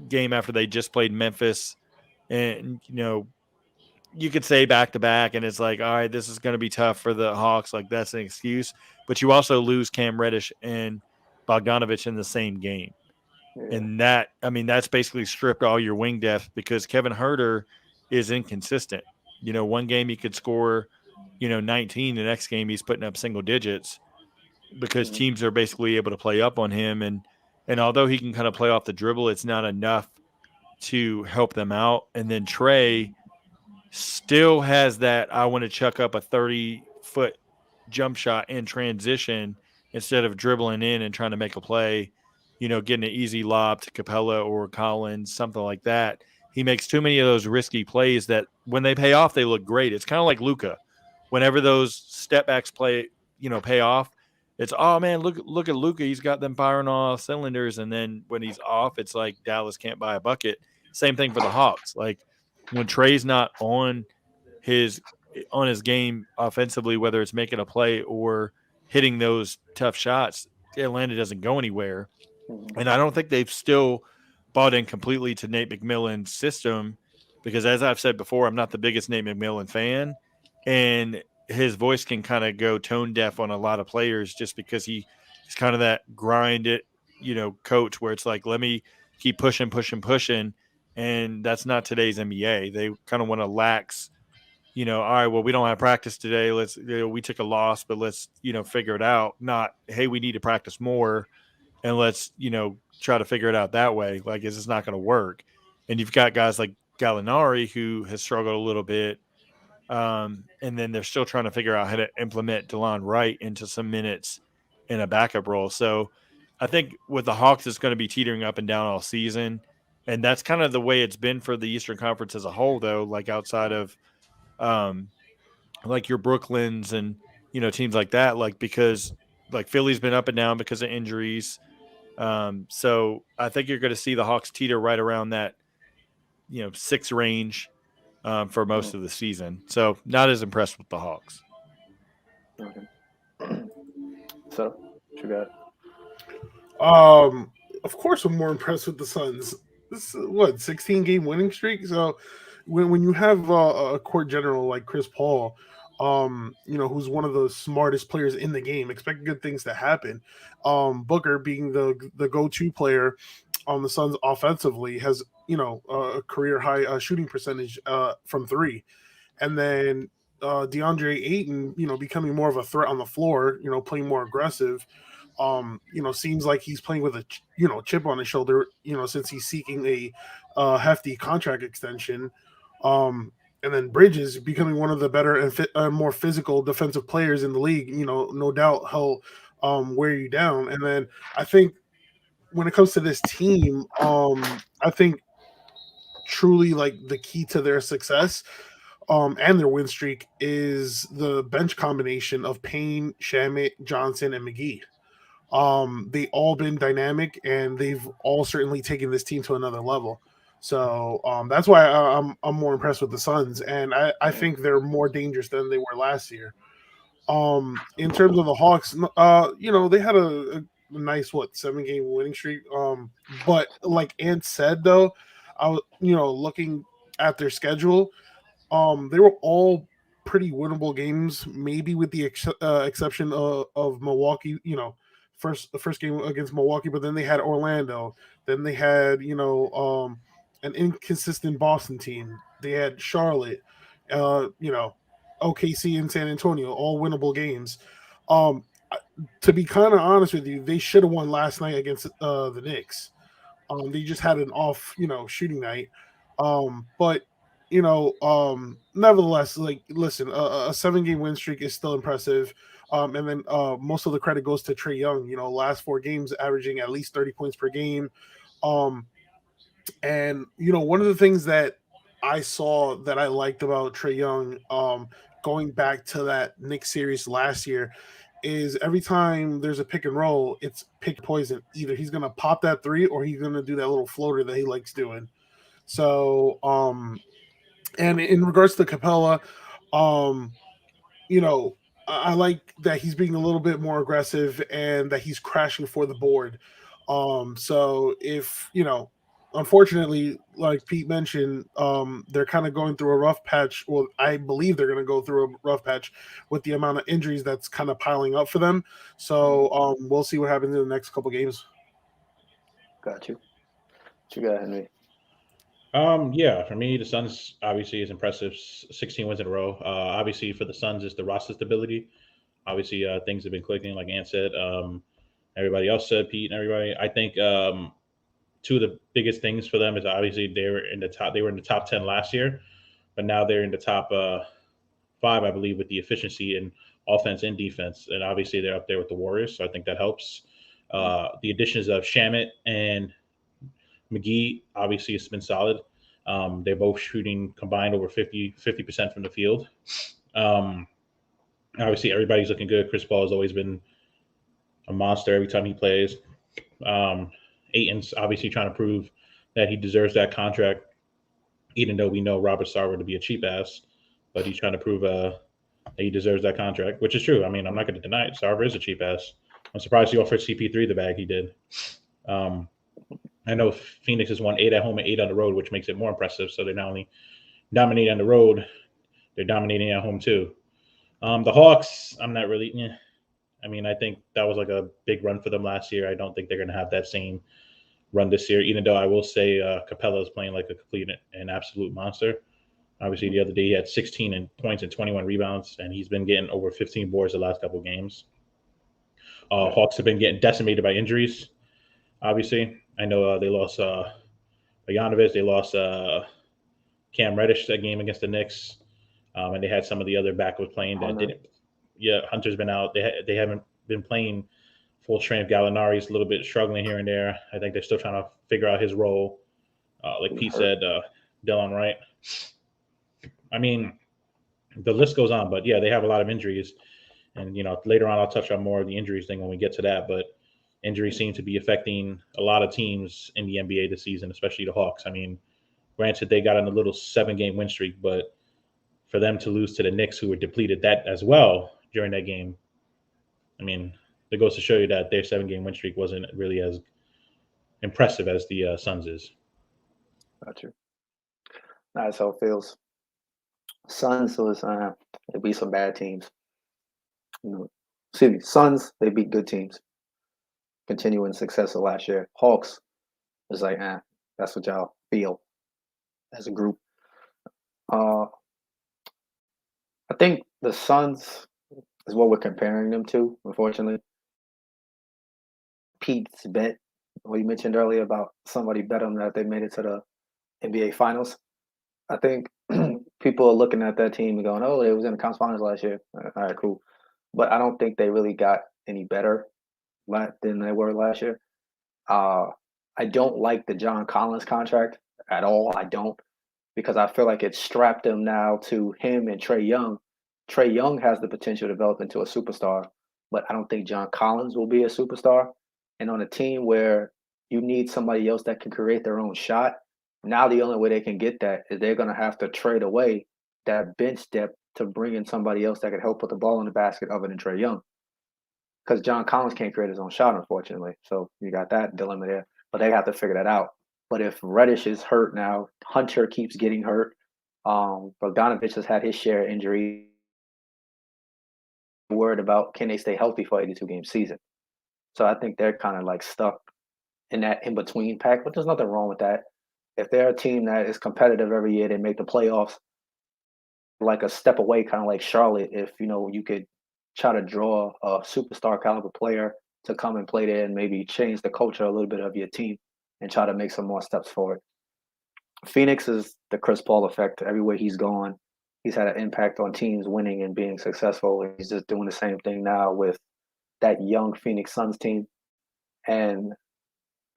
game after they just played Memphis. And, you could say back to back, and it's like, all right, this is going to be tough for the Hawks. Like, that's an excuse. But you also lose Cam Reddish and Bogdanovich in the same game. Yeah. And that's basically stripped all your wing depth, because Kevin Huerter is inconsistent. One game he could score, 19. The next game he's putting up single digits, because teams are basically able to play up on him. And although he can kind of play off the dribble, it's not enough to help them out. And then Trey still has that, I want to chuck up a 30-foot jump shot in transition instead of dribbling in and trying to make a play, getting an easy lob to Capella or Collins, something like that. He makes too many of those risky plays that when they pay off, they look great. It's kind of like Luka. Whenever those step backs pay off, it's, oh man, look at Luka. He's got them firing off cylinders. And then when he's off, it's like Dallas can't buy a bucket. Same thing for the Hawks. Like when Trey's not on his game offensively, whether it's making a play or hitting those tough shots, Atlanta doesn't go anywhere. And I don't think they've still bought in completely to Nate McMillan's system, because as I've said before, I'm not the biggest Nate McMillan fan, and his voice can kind of go tone deaf on a lot of players, just because he's kind of that grind it, coach, where it's like, let me keep pushing. And that's not today's NBA. They kind of want to lax, all right, well, we don't have practice today. Let's, we took a loss, but let's, figure it out. Not, hey, we need to practice more and let's, try to figure it out that way. Like, it's just not going to work. And you've got guys like Gallinari, who has struggled a little bit. And then they're still trying to figure out how to implement DeLon Wright into some minutes in a backup role. So I think with the Hawks, it's going to be teetering up and down all season, and that's kind of the way it's been for the Eastern Conference as a whole, though. Like outside of, like your Brooklyns and teams like that, like because like Philly's been up and down because of injuries. So I think you're going to see the Hawks teeter right around that 6 range for most of the season. So not as impressed with the Hawks. Okay. So, what you got? Of course, I'm more impressed with the Suns. This is what 16 game winning streak. So when you have a court general like Chris Paul, who's one of the smartest players in the game, expect good things to happen. Booker being the go-to player on the Suns offensively has a career high shooting percentage from 3, and then DeAndre Ayton, becoming more of a threat on the floor, playing more aggressive. Seems like he's playing with a chip on his shoulder, since he's seeking a hefty contract extension. And then Bridges becoming one of the better and more physical defensive players in the league. No doubt he'll wear you down. And then I think when it comes to this team, I think truly like the key to their success and their win streak is the bench combination of Payne, Shamet, Johnson, and McGee. They all been dynamic, and they've all certainly taken this team to another level. So that's why I'm more impressed with the Suns, and I think they're more dangerous than they were last year. In terms of the Hawks, they had a nice 7-game winning streak. But like Ant said, though, I was looking at their schedule, they were all pretty winnable games, maybe with the exception of Milwaukee. The first game against Milwaukee, but then they had Orlando. Then they had an inconsistent Boston team. They had Charlotte, OKC and San Antonio, all winnable games. To be kind of honest with you, they should have won last night against the Knicks. They just had an off, shooting night. But nevertheless, like, listen, a 7-game win streak is still impressive. And then most of the credit goes to Trae Young. Last 4 games averaging at least 30 points per game. And one of the things that I saw that I liked about Trae Young, going back to that Knicks series last year, is every time there's a pick and roll, it's pick poison. Either he's gonna pop that 3 or he's gonna do that little floater that he likes doing. So, and in regards to Capella, I like that he's being a little bit more aggressive and that he's crashing for the board. So if, unfortunately, like Pete mentioned, they're kind of going through a rough patch. Well, I believe they're going to go through a rough patch with the amount of injuries that's kind of piling up for them. So we'll see what happens in the next couple games. Got you. What you got, Henry? Yeah, for me, the Suns obviously is impressive. 16 wins in a row. Obviously, for the Suns, is the roster stability. Obviously, things have been clicking, like Ant said. Everybody else said, Pete and everybody. I think two of the biggest things for them is obviously they were in the top 10 last year, but now they're in the top 5, I believe, with the efficiency in offense and defense. And obviously, they're up there with the Warriors, so I think that helps. The additions of Shamet and McGee, obviously, it's been solid. They're both shooting combined over 50% from the field. Obviously, everybody's looking good. Chris Paul has always been a monster every time he plays. Ayton's obviously trying to prove that he deserves that contract, even though we know Robert Sarver to be a cheap ass, but he's trying to prove that he deserves that contract, which is true. I mean, I'm not going to deny it. Sarver is a cheap ass. I'm surprised he offered CP3 the bag he did. I know Phoenix has won 8 at home and 8 on the road, which makes it more impressive. So they're not only dominating on the road, they're dominating at home too. The Hawks, I'm not really. I mean, I think that was like a big run for them last year. I don't think they're going to have that same run this year, even though I will say Capella is playing like a complete and absolute monster. Obviously, the other day he had 16 points and 21 rebounds, and he's been getting over 15 boards the last couple of games. Hawks have been getting decimated by injuries, obviously. I know they lost Bogdanovic. They lost Cam Reddish that game against the Knicks. And they had some of the other backups playing that didn't. Yeah, Hunter's been out. They haven't been playing full strength. Gallinari's a little bit struggling here and there. I think they're still trying to figure out his role. Like Pete said, Dylan Wright. I mean, the list goes on, but yeah, they have a lot of injuries. And, later on, I'll touch on more of the injuries thing when we get to that. But injuries seem to be affecting a lot of teams in the NBA this season, especially the Hawks. I mean, granted, they got on a little 7-game win streak, but for them to lose to the Knicks, who were depleted that as well during that game, I mean, it goes to show you that their 7-game win streak wasn't really as impressive as the Suns is. Gotcha. That's how it feels. Suns was they beat some bad teams. Suns, they beat good teams. Continuing success of last year. Hawks is like, that's what y'all feel as a group. I think the Suns is what we're comparing them to, unfortunately. Pete's bet, what you mentioned earlier about somebody bet on that they made it to the NBA Finals. I think people are looking at that team and going, oh, they was in the conference finals last year. All right, cool. But I don't think they really got any better than they were last year. I don't like the John Collins contract at all. I don't, because I feel like it strapped them now to him and Trae Young. Trae Young has the potential to develop into a superstar, but I don't think John Collins will be a superstar. And on a team where you need somebody else that can create their own shot, now the only way they can get that is they're going to have to trade away that bench depth to bring in somebody else that can help put the ball in the basket other than Trae Young. Because John Collins can't create his own shot, unfortunately. So you got that dilemma there. But they have to figure that out. But if Reddish is hurt now, Hunter keeps getting hurt. Bogdanovich has had his share of injury. Worried about can they stay healthy for 82-game season. So I think they're kind of like stuck in that in-between pack, but there's nothing wrong with that. If they're a team that is competitive every year, they make the playoffs, like a step away, kind of like Charlotte, if, you could try to draw a superstar caliber player to come and play there and maybe change the culture a little bit of your team and try to make some more steps forward. Phoenix is the Chris Paul effect. Everywhere he's gone, he's had an impact on teams winning and being successful. And he's just doing the same thing now with that young Phoenix Suns team. And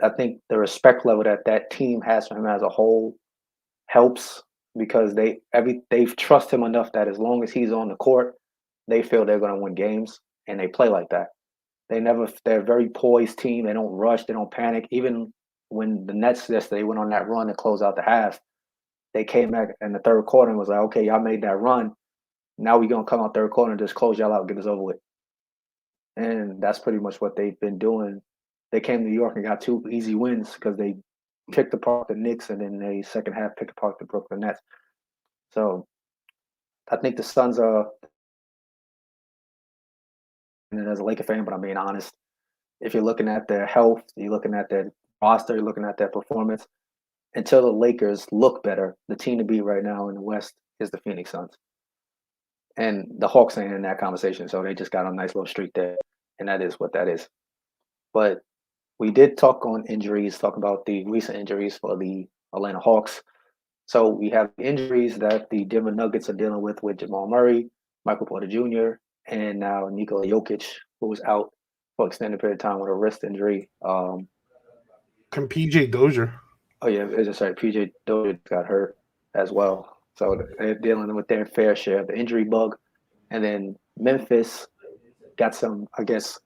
I think the respect level that team has for him as a whole helps, because they trust him enough that as long as he's on the court, they feel they're going to win games, and they play like that. They're a very poised team. They don't rush. They don't panic. Even when the Nets yesterday went on that run to close out the half, they came back in the third quarter and was like, okay, y'all made that run. Now we're going to come out third quarter and just close y'all out and get us over with. And that's pretty much what they've been doing. They came to New York and got 2 easy wins because they picked apart the Knicks, and then they second half picked apart the Brooklyn Nets. So I think the Suns are, and as a Laker fan, but I'm being honest, if you're looking at their health, you're looking at their roster, you're looking at their performance, until the Lakers look better, the team to beat right now in the West is the Phoenix Suns. And the Hawks ain't in that conversation, so they just got a nice little streak there, and that is what that is. But we did talk on injuries, talk about the recent injuries for the Atlanta Hawks. So we have injuries that the Denver Nuggets are dealing with Jamal Murray, Michael Porter Jr., and now Nikola Jokic, who was out for an extended period of time with a wrist injury. Can PJ Dozier? Oh, yeah, it's just right. PJ Dozier got hurt as well. So they're dealing with their fair share of the injury bug. And then Memphis got some, I guess,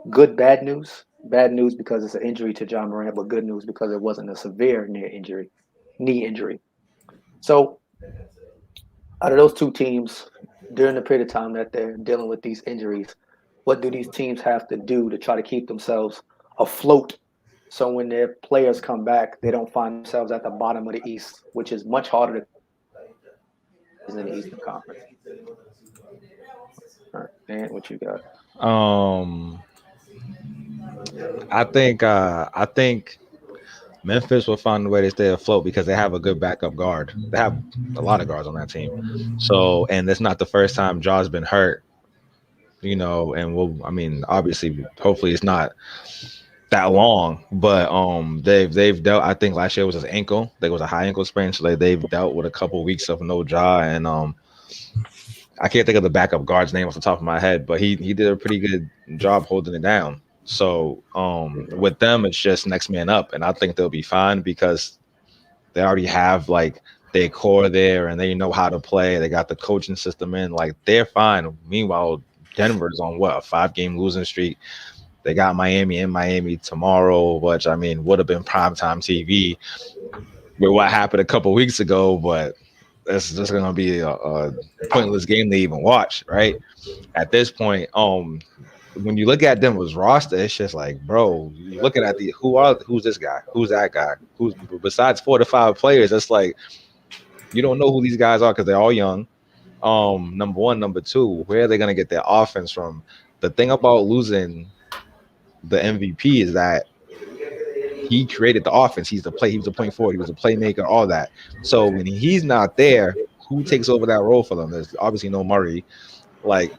bad news. Bad news because it's an injury to John Morant, but good news because it wasn't a severe knee injury. So out of those 2 teams, during the period of time that they're dealing with these injuries, what do these teams have to do to try to keep themselves afloat, so when their players come back, they don't find themselves at the bottom of the East, which is much harder than in the Eastern Conference? All right, and what you got? I think Memphis will find a way to stay afloat because they have a good backup guard. They have a lot of guards on that team. So, and it's not the first time Jaw's been hurt, and obviously, hopefully it's not that long, but they've dealt. I think last year was his ankle. There was a high ankle sprain, so they've dealt with a couple weeks of no Ja, and I can't think of the backup guard's name off the top of my head, but he did a pretty good job holding it down. So with them, it's just next man up, and I think they'll be fine because they already have like their core there, and they know how to play. They got the coaching system in, like they're fine. Meanwhile, Denver's on what, a 5-game losing streak. They got Miami in Miami tomorrow, which I mean would have been primetime TV with what happened a couple weeks ago, but it's just gonna be a pointless game to even watch, right? At this point, when you look at Denver's roster, it's just like, bro, you looking at who's this guy, who's that guy, who's besides 4 to 5 players. It's like you don't know who these guys are because they're all young. Number one, number two, where are they gonna get their offense from? The thing about losing the MVP is that he created the offense. He was a point forward, he was a playmaker, all that. So when he's not there, who takes over that role for them? There's obviously no Murray. Like,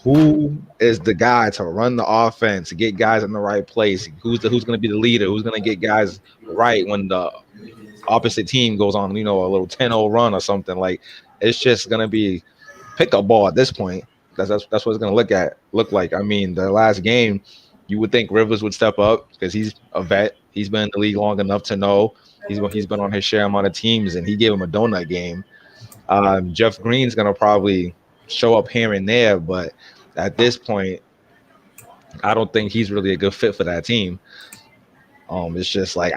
who is the guy to run the offense, get guys in the right place? Who's going to be the leader? Who's going to get guys right when the opposite team goes on, a little 10-0 run or something? Like, it's just going to be pickup ball at this point. That's what it's going to look like. I mean, the last game, you would think Rivers would step up because he's a vet. He's been in the league long enough to know. He's been on his share amount of teams, and he gave him a donut game. Jeff Green's going to probably show up here and there, but at this point, I don't think he's really a good fit for that team. It's just like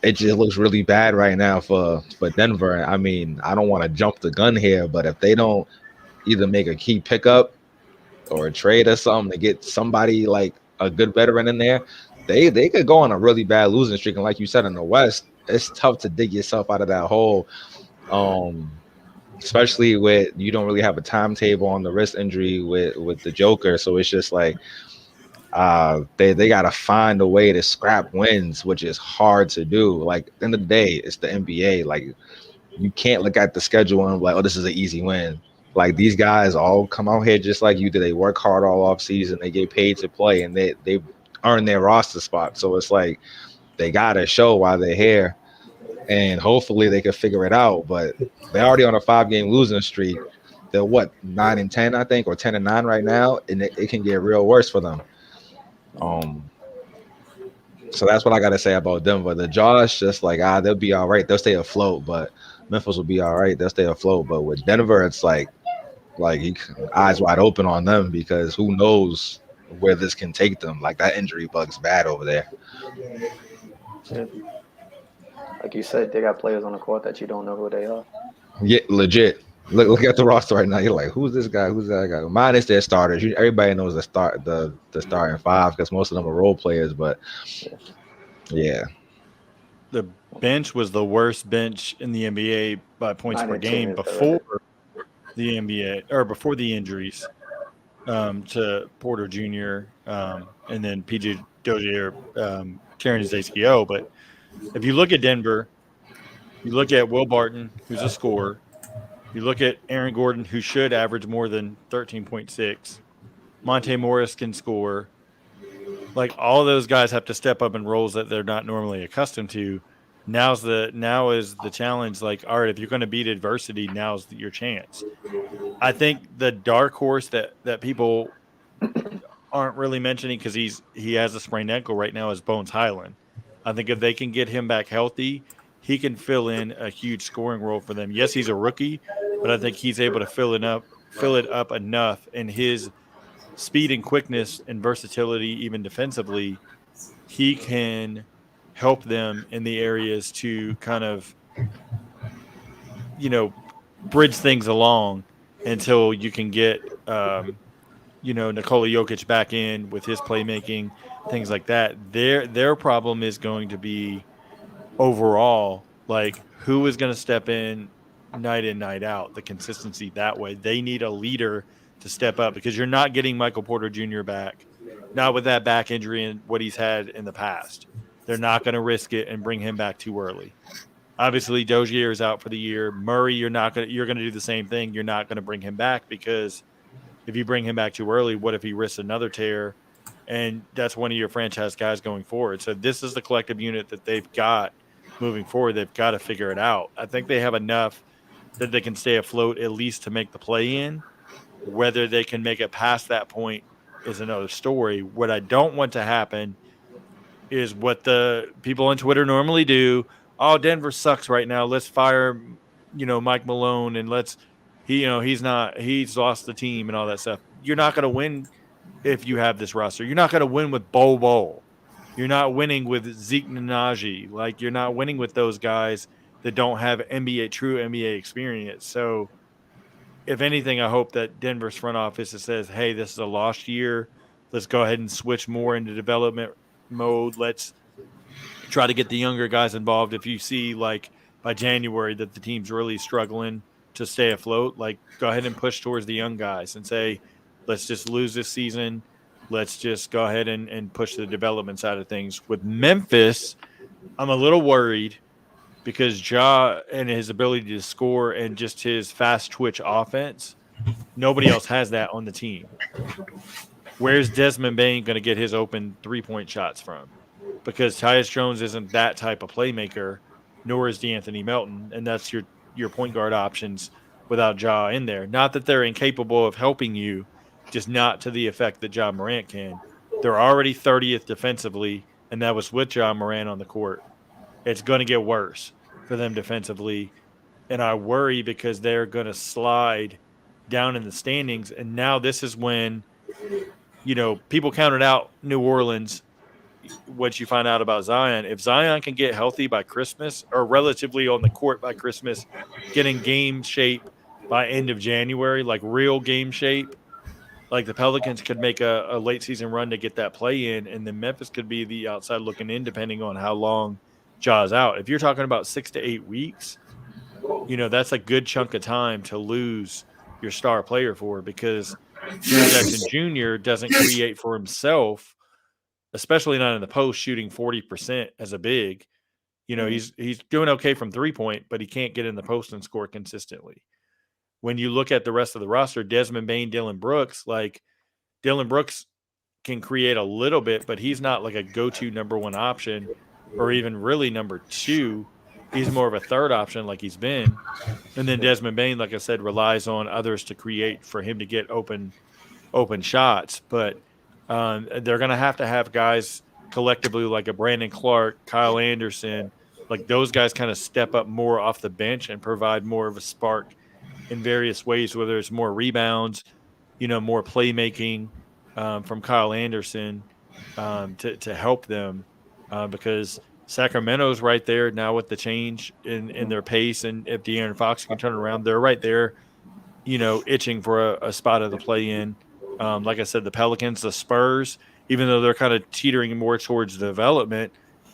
it just looks really bad right now for Denver. I mean, I don't want to jump the gun here, but if they don't either make a key pickup or a trade or something to get somebody like a good veteran in there, they could go on a really bad losing streak. And like you said, in the West, it's tough to dig yourself out of that hole. Especially with you don't really have a timetable on the wrist injury with the Joker, so it's just like they got to find a way to scrap wins, which is hard to do. Like at the end of the day, it's the NBA. Like you can't look at the schedule and be like, oh, this is an easy win. Like these guys all come out here just like you did. They work hard all off season. They get paid to play, and they earn their roster spot. So it's like they got to show why they're here. And hopefully they can figure it out. But they're already on a 5-game losing streak. They're 9-10, I think, or 10-9 right now, and it can get real worse for them. So that's what I gotta say about Denver. The Jaws just like they'll be all right. They'll stay afloat, but Memphis will be all right. They'll stay afloat. But with Denver, it's like eyes wide open on them because who knows where this can take them. Like that injury bug's bad over there. Yeah. Like you said, they got players on the court that you don't know who they are. Yeah, legit. Look at the roster right now. You're like, who's this guy? Who's that guy? Minus their starters. Everybody knows the starting 5 because most of them are role players. But yeah, The bench was the worst bench in the NBA by points per game before the NBA or before the injuries to Porter Jr. And then PJ Dozier tearing his ACL. But if you look at Denver, you look at Will Barton, who's a scorer. You look at Aaron Gordon, who should average more than 13.6. Monte Morris can score. Like all those guys have to step up in roles that they're not normally accustomed to. Now is the challenge. Like, all right, if you're going to beat adversity, now's your chance. I think the dark horse that people aren't really mentioning because he has a sprained ankle right now is Bones Highland. I think if they can get him back healthy, he can fill in a huge scoring role for them. Yes, he's a rookie, but I think he's able to fill it up enough, and his speed and quickness and versatility, even defensively, he can help them in the areas to kind of, bridge things along until you can get, Nikola Jokic back in with his playmaking, things like that. Their problem is going to be overall, like who is going to step in, night out, the consistency that way. They need a leader to step up because you're not getting Michael Porter Jr. back, not with that back injury and what he's had in the past. They're not going to risk it and bring him back too early. Obviously, Dozier is out for the year. Murray, you're going to do the same thing. You're not going to bring him back because if you bring him back too early, what if he risks another tear? And that's one of your franchise guys going forward. So this is the collective unit that they've got moving forward. They've got to figure it out. I think they have enough that they can stay afloat at least to make the play in. Whether they can make it past that point is another story. What I don't want to happen is what the people on Twitter normally do. Oh, Denver sucks right now. Let's fire, Mike Malone, and he's lost the team and all that stuff. You're not going to win if you have this roster. You're not going to win with Bol Bol. You're not winning with Zeke Nnaji. Like, you're not winning with those guys that don't have true NBA experience. So, if anything, I hope that Denver's front office says, hey, this is a lost year. Let's go ahead and switch more into development mode. Let's try to get the younger guys involved. If you see, like, by January that the team's really struggling to stay afloat, like, go ahead and push towards the young guys and say, let's just lose this season. Let's just go ahead and push the development side of things. With Memphis, I'm a little worried because Ja and his ability to score and just his fast twitch offense, nobody else has that on the team. Where's Desmond Bane going to get his open three-point shots from? Because Tyus Jones isn't that type of playmaker, nor is DeAnthony Melton, and that's your point guard options without Ja in there. Not that they're incapable of helping you, just not to the effect that Ja Morant can. They're already 30th defensively, and that was with Ja Morant on the court. It's going to get worse for them defensively, and I worry because they're going to slide down in the standings, and now this is when, people counted out New Orleans. What you find out about Zion, if Zion can get healthy by Christmas or relatively on the court by Christmas, getting game shape by end of January, like real game shape, like the Pelicans could make a late season run to get that play in, and then Memphis could be the outside looking in depending on how long Ja's out. If you're talking about 6 to 8 weeks, that's a good chunk of time to lose your star player for, because Jaren Jackson Jr. doesn't create for himself, especially not in the post, shooting 40% as a big. He's doing okay from 3-point, but he can't get in the post and score consistently. When you look at the rest of the roster, Desmond Bane, Dylan Brooks can create a little bit, but he's not like a go-to number one option or even really number two. He's more of a third option like he's been. And then Desmond Bane, like I said, relies on others to create for him to get open shots. But they're going to have guys collectively like a Brandon Clark, Kyle Anderson, like those guys kind of step up more off the bench and provide more of a spark in various ways, whether it's more rebounds, more playmaking from Kyle Anderson to help them because Sacramento's right there now with the change in their pace. And if De'Aaron Fox can turn around, they're right there, itching for a spot of the play-in. Like I said, the Pelicans, the Spurs, even though they're kind of teetering more towards development,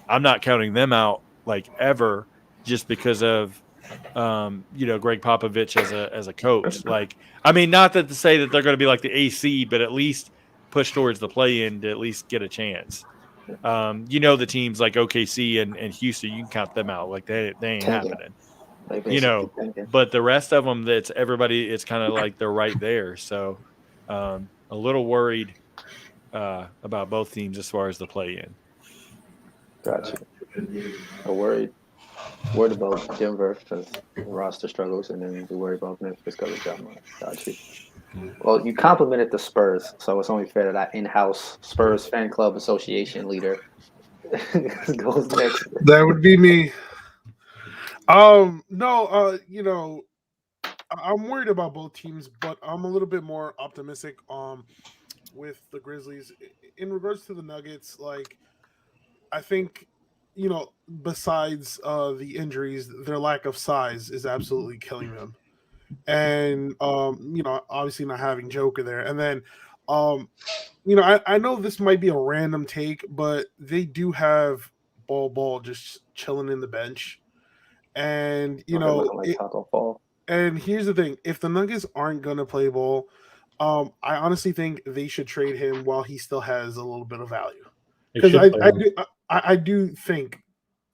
I'm not counting them out like ever just because of Greg Popovich as a coach. Like, I mean, not that to say that they're going to be like the A seed, but at least push towards the play-in to at least get a chance. The teams like OKC and Houston, you can count them out. Like they ain't happening. But the rest of them, that's everybody. It's kind of like they're right there. So a little worried about both teams as far as the play-in. Gotcha. Worried about Denver because roster struggles, and then you're worried about Memphis because of John Morant. Gotcha. Well, you complimented the Spurs, so it's only fair that our in-house Spurs fan club association leader goes next. That would be me. I'm worried about both teams, but I'm a little bit more optimistic with the Grizzlies. In regards to the Nuggets, like, I think, besides the injuries, their lack of size is absolutely killing them. And, obviously not having Joker there. And then, I know this might be a random take, but they do have Ball just chilling in the bench. And, and here's the thing. If the Nuggets aren't going to play ball, I honestly think they should trade him while he still has a little bit of value. Because I do think,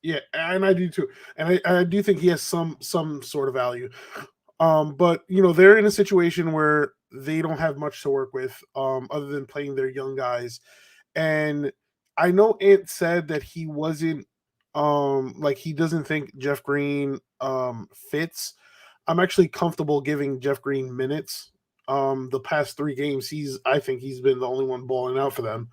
yeah, and I do too. And I do think he has some sort of value. But they're in a situation where they don't have much to work with other than playing their young guys. And I know Ant said that he wasn't he doesn't think Jeff Green fits. I'm actually comfortable giving Jeff Green minutes the past 3 games, I think he's been the only one balling out for them.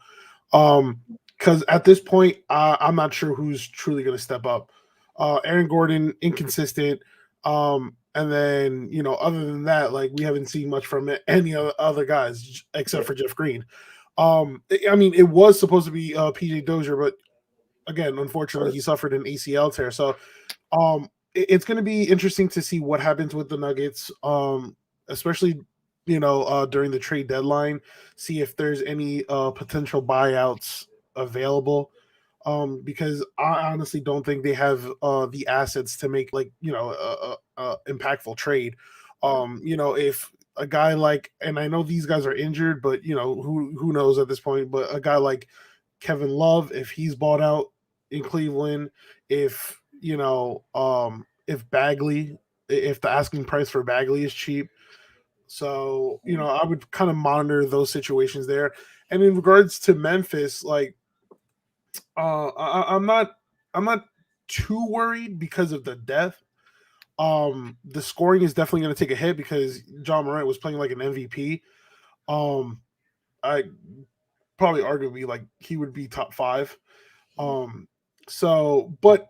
Because at this point, I'm not sure who's truly going to step up. Aaron Gordon, inconsistent. And then, other than that, like, we haven't seen much from any other guys except for Jeff Green. I mean, it was supposed to be PJ Dozier, but again, unfortunately, he suffered an ACL tear. So it's going to be interesting to see what happens with the Nuggets, especially during the trade deadline. See if there's any potential buyouts available. Because I honestly don't think they have the assets to make a impactful trade. If a guy like, and I know these guys are injured, but who knows at this point, but a guy like Kevin Love, if he's bought out in Cleveland, if Bagley, if the asking price for Bagley is cheap. So, I would kind of monitor those situations there. And in regards to Memphis, like, I'm not too worried because of the depth. The scoring is definitely going to take a hit because John Morant was playing like an MVP. I probably arguably like he would be top 5. But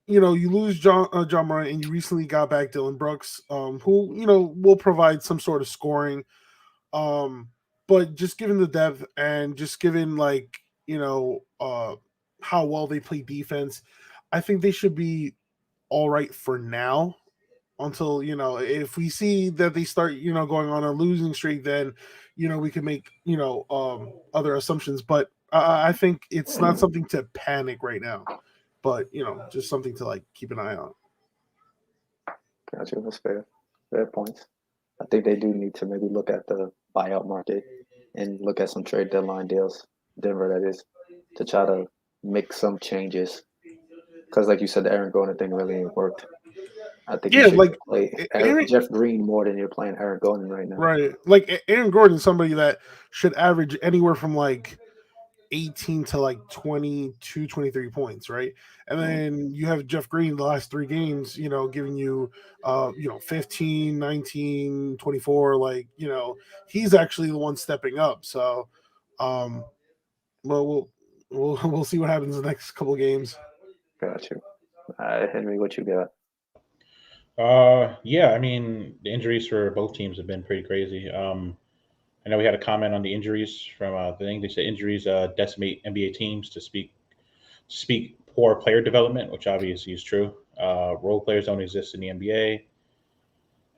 you lose John Morant, and you recently got back Dylan Brooks, who will provide some sort of scoring. But just given the depth and just given how well they play defense, I think they should be all right for now. Until if we see that they start going on a losing streak, then we can make other assumptions. But I think it's not something to panic right now. But just something to keep an eye on. Gotcha. That's fair. Fair points. I think they do need to maybe look at the buyout market and look at some trade deadline deals, Denver that is, to try to make some changes. Because like you said, the Aaron Gordon thing really ain't worked. I think you should play Jeff Green more than you're playing Aaron Gordon right now. Right. Like Aaron Gordon is somebody that should average anywhere from 18 to 22, 23 points, right? And then you have Jeff Green the last 3 games, giving you 15, 19, 24, he's actually the one stepping up. So we'll see what happens in the next couple of games. Got you. Henry, what you got? Yeah, I mean, the injuries for both teams have been pretty crazy. I know we had a comment on the injuries from the thing. They said injuries decimate NBA teams to speak poor player development, which obviously is true. Role players don't exist in the NBA.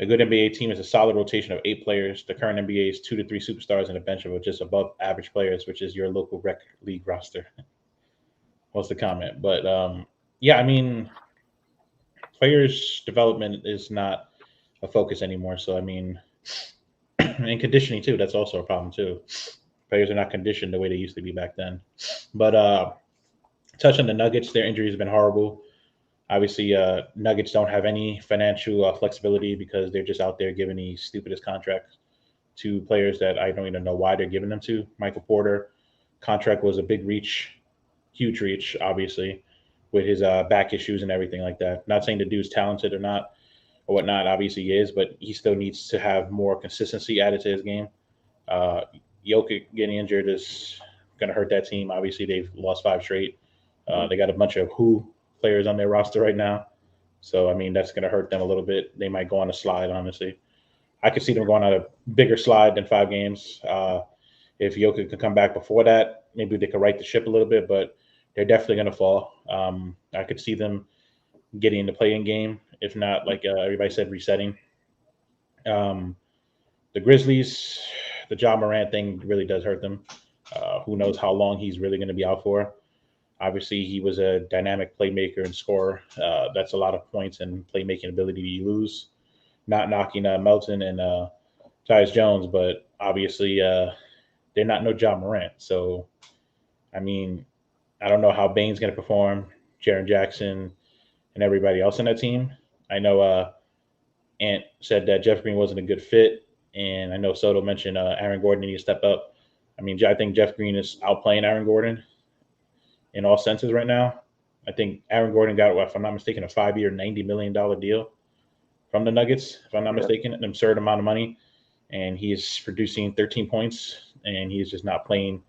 A good NBA team is a solid rotation of 8 players. The current NBA is 2 to 3 superstars and a bench of just above average players, which is your local rec league roster. What's the comment? But yeah, I mean, players' development is not a focus anymore. So, I mean, and conditioning too, that's also a problem too. Players are not conditioned the way they used to be back then. But touch on the Nuggets, their injuries have been horrible. Obviously, Nuggets don't have any financial flexibility because they're just out there giving the stupidest contracts to players that I don't even know why they're giving them to. Michael Porter contract was a big reach, huge reach, obviously, with his back issues and everything like that. Not saying the dude's talented or not, or whatnot. Obviously he is, but he still needs to have more consistency added to his game. Jokic getting injured is going to hurt that team. Obviously they've lost 5 straight. They got a bunch of players on their roster right now. So, I mean, that's going to hurt them a little bit. They might go on a slide, honestly. I could see them going on a bigger slide than 5 games. If Jokic could come back before that, maybe they could right the ship a little bit, but they're definitely going to fall. I could see them getting in the play-in game, if not, like everybody said, resetting. The Grizzlies, the Ja Morant thing really does hurt them. Who knows how long he's really going to be out for. Obviously, he was a dynamic playmaker and scorer. That's a lot of points and playmaking ability you lose. Not knocking Melton and Tyus Jones, but obviously they're not no Ja Morant. So, I mean, I don't know how Bane's going to perform, Jaren Jackson, and everybody else on that team. I know Ant said that Jeff Green wasn't a good fit, and I know Soto mentioned Aaron Gordon needed to step up. I mean, I think Jeff Green is outplaying Aaron Gordon in all senses right now. I think Aaron Gordon got, if I'm not mistaken, a 5-year, $90 million deal from the Nuggets, if I'm not mistaken, an absurd amount of money. and he is producing 13 points, and he is just not playing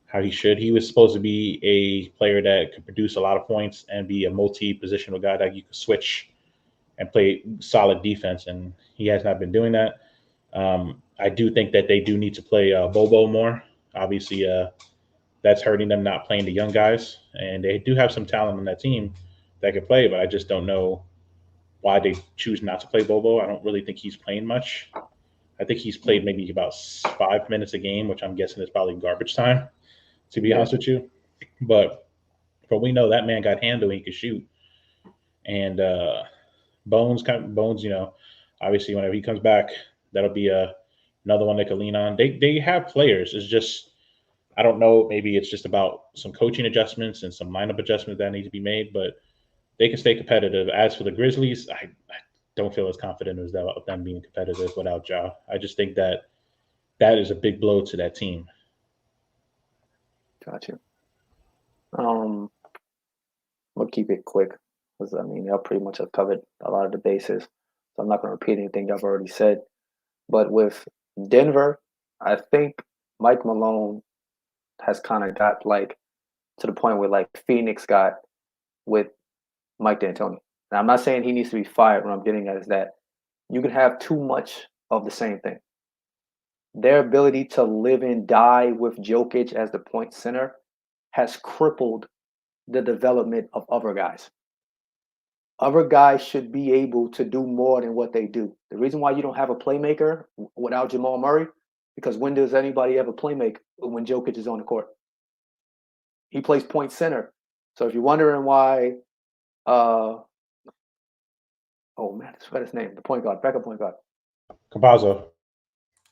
how he should. He was supposed to be a player that could produce a lot of points and be a multi-positional guy that you could switch and play solid defense, and he has not been doing that. I do think that they do need to play Bobo more. Obviously, that's hurting them not playing the young guys, and they do have some talent on that team that can play, but I just don't know why they choose not to play Bobo. I don't really think he's playing much. I think he's played maybe about 5 minutes a game, which I'm guessing is probably garbage time, to be honest with you. But we know that man got handled, he could shoot. And Bones, obviously whenever he comes back, that'll be another one they could lean on. They have players. It's just, I don't know, maybe it's just about some coaching adjustments and some lineup adjustments that need to be made, but they can stay competitive. As for the Grizzlies, I don't feel as confident as that of them being competitive without Ja. I just think that is a big blow to that team. Gotcha. We'll keep it quick because y'all pretty much have covered a lot of the bases. So I'm not going to repeat anything y'all already said. But with Denver, I think Mike Malone has kind of got to the point where Phoenix got with Mike D'Antoni. Now, I'm not saying he needs to be fired. What I'm getting at is that you can have too much of the same thing. Their ability to live and die with Jokic as the point center has crippled the development of other guys. Other guys should be able to do more than what they do. The reason why you don't have a playmaker without Jamal Murray, because when does anybody ever playmake when Jokic is on the court? He plays point center. So if you're wondering why, I forgot his name, the point guard, backup point guard. Campazzo.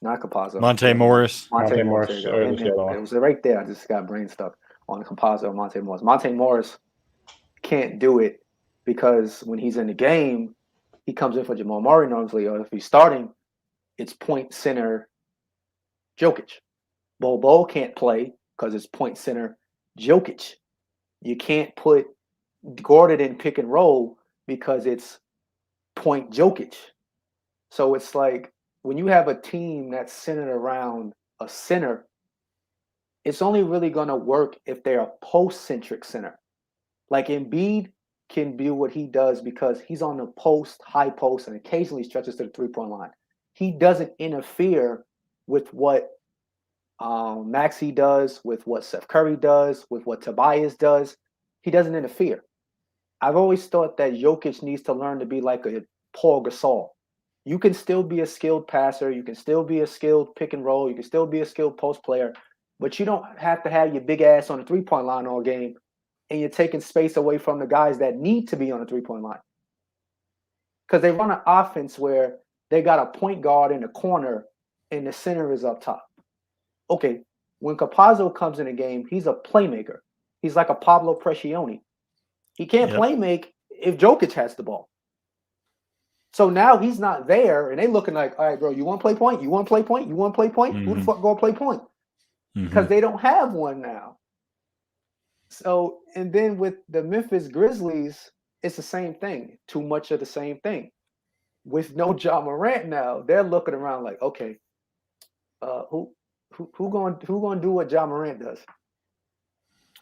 Not Campazzo. Monte Morris. Monte Morris. There you go. It was right there. I just got brain stuck on Campazzo and Monte Morris. Monte Morris can't do it because when he's in the game, he comes in for Jamal Murray normally, or if he's starting, it's point center Jokic. Bobo can't play because it's point center Jokic. You can't put Gordon in pick and roll because it's point Jokic. So it's like when you have a team that's centered around a center, it's only really going to work if they're a post-centric center. Like Embiid can do what he does because he's on the post, high post, and occasionally stretches to the three-point line. He doesn't interfere with what Maxey does, with what Seth Curry does, with what Tobias does. He doesn't interfere. I've always thought that Jokic needs to learn to be like a Paul Gasol. You can still be a skilled passer. You can still be a skilled pick and roll. You can still be a skilled post player, but you don't have to have your big ass on the three-point line all game, and you're taking space away from the guys that need to be on the three-point line. Because they run an offense where they got a point guard in the corner and the center is up top. Okay, when Campazzo comes in the game, he's a playmaker. He's like a Pablo Precioni. He can't playmake if Jokic has the ball. So now he's not there, and they looking like, all right, bro, you want to play point? You want to play point? You want to play point? Mm-hmm. Who the fuck going to play point? Because they don't have one now. So, and then with the Memphis Grizzlies, it's the same thing. Too much of the same thing. With no Ja Morant now, they're looking around like, okay, who going to do what Ja Morant does?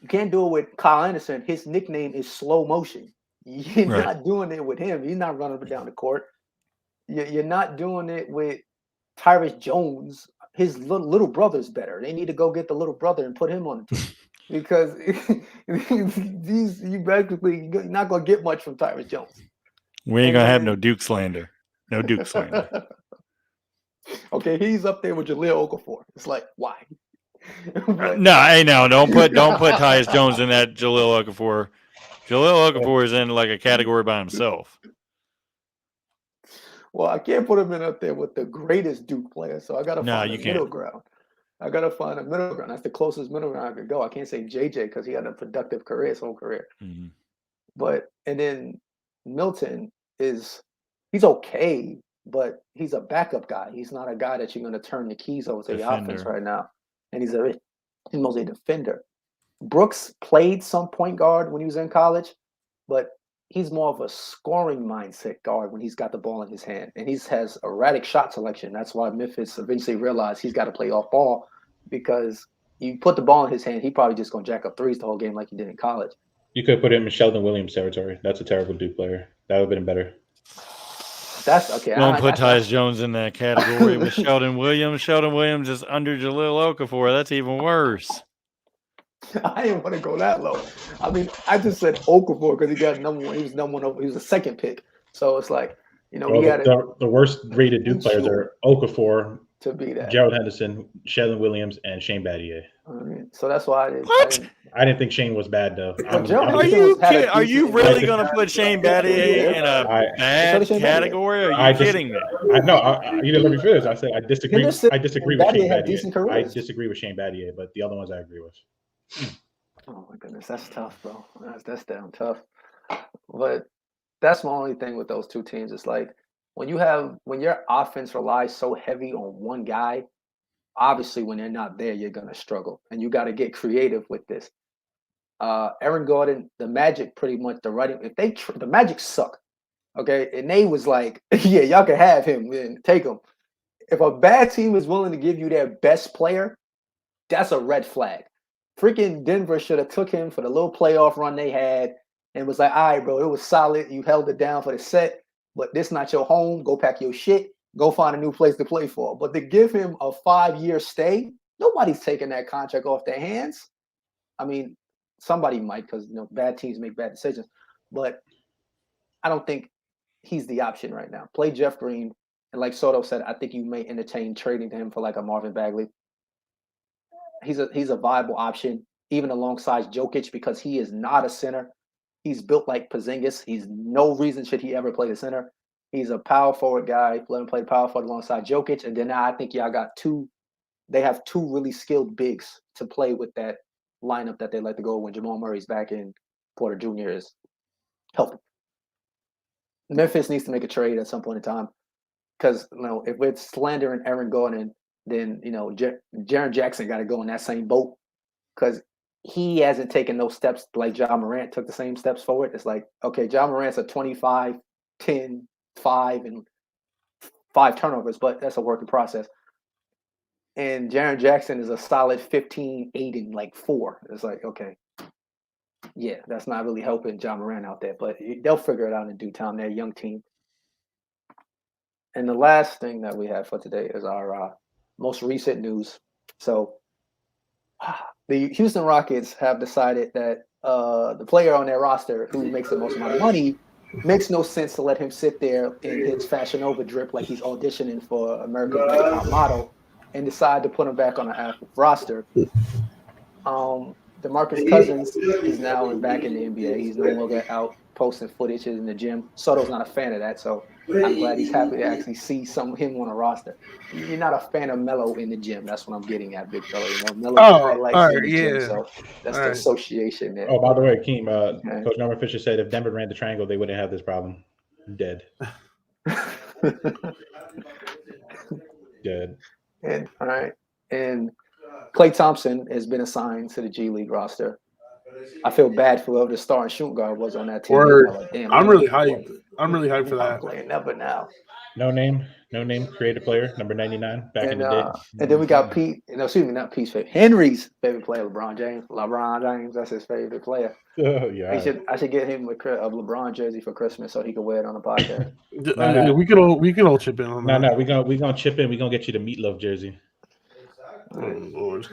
You can't do it with Kyle Anderson. His nickname is Slow Motion. You're not doing it with him. He's not running up and down the court. You're not doing it with Tyrus Jones. His little brother's better. They need to go get the little brother and put him on the team because you're not going to get much from Tyrus Jones. We ain't going to have no Duke slander. No Duke slander. Okay, he's up there with Jahlil Okafor. It's like, why? Don't put Tyus Jones in that Jahlil Okafor. Jahlil Okafor is in like a category by himself. Well, I can't put him in up there with the greatest Duke player, so I got to find a middle ground. I got to find a middle ground. That's the closest middle ground I could go. I can't say JJ because he had a productive career, his whole career. Mm-hmm. And then Milton he's okay, but he's a backup guy. He's not a guy that you're going to turn the keys over to the offense right now. And he's mostly a defender. Brooks played some point guard when he was in college, but he's more of a scoring mindset guard when he's got the ball in his hand, and he has erratic shot selection. That's why Memphis eventually realized he's got to play off ball, because you put the ball in his hand, he probably just gonna jack up threes the whole game like he did in college. You could put him in Sheldon Williams territory. That's a terrible Duke player. That would have been better. That's okay. Don't put Tyus Jones in that category with Sheldon Williams. Sheldon Williams is under Jahlil Okafor. That's even worse. I didn't want to go that low. I mean, I just said Okafor because he got number one. He was number one over. He was a second pick. So it's like, you know, he had the worst rated Duke players are Okafor, to be that. Gerald Henderson, Sheldon Williams, and Shane Battier. So that's why I didn't think Shane was bad though. Are you really going to put Shane Battier in a bad category? Are you kidding me? You didn't let me finish. I said I disagree. I disagree with Shane Battier. I disagree with Shane Battier, but the other ones I agree with. Oh my goodness, that's tough, bro. That's damn tough. But that's my only thing with those two teams. It's like when your offense relies so heavy on one guy, obviously when they're not there, you're gonna struggle, and you got to get creative with this. Aaron Gordon, the Magic, pretty much the running. If the Magic suck, okay, and they was like, yeah, y'all can have him and take him. If a bad team is willing to give you their best player, that's a red flag. Freaking Denver should have took him for the little playoff run they had and was like, all right, bro, it was solid. You held it down for the set, but this not your home. Go pack your shit. Go find a new place to play for. But to give him a 5-year stay, nobody's taking that contract off their hands. I mean, somebody might, because bad teams make bad decisions. But I don't think he's the option right now. Play Jeff Green. And like Soto said, I think you may entertain trading to him for like a Marvin Bagley. He's a viable option, even alongside Jokic, because he is not a center. He's built like Porzingis. He's no reason should he ever play the center. He's a power forward guy. Let him play power forward alongside Jokic. And then now I think y'all got they have two really skilled bigs to play with that lineup that they like to go when Jamal Murray's back and Porter Jr. is healthy. Memphis needs to make a trade at some point in time, because if we're slandering Aaron Gordon, then Jaren Jackson got to go in that same boat, because he hasn't taken those steps like Ja Morant took the same steps forward. It's like, okay, Ja Morant's a 25, 10, 5, and 5 turnovers, but that's a working process. And Jaren Jackson is a solid 15, 8, and like 4. It's like, okay, yeah, that's not really helping Ja Morant out there, but they'll figure it out in due time. They're a young team. And the last thing that we have for today is our most recent news. So the Houston Rockets have decided that the player on their roster who makes the most amount of money, makes no sense to let him sit there in his Fashion Nova drip like he's auditioning for America's Next Top Model, and decide to put him back on the active roster. DeMarcus Cousins is now back in the NBA. He's no longer out posting footage in the gym. Soto's not a fan of that, so I'm glad he's happy to actually see him on a roster. You're not a fan of Melo in the gym. That's what I'm getting at, big fella. Melo likes in the gym, so that's the association there. Oh, by the way, Keem, Coach Norman Fisher said if Denver ran the triangle, they wouldn't have this problem. Dead. Dead. And all right, and Klay Thompson has been assigned to the G League roster. I feel bad for whoever the starting shooting guard was on that team. I'm really hyped. I'm really hyped for that. Playing never now. No name creative player, number 99, back in the day. And then we got Henry's favorite player, LeBron James. LeBron James, that's his favorite player. Oh, yeah. I should get him a LeBron jersey for Christmas so he can wear it on the podcast. We can all chip in on that. No, we're gonna chip in. We're gonna get you the Meatloaf jersey. Oh Lord.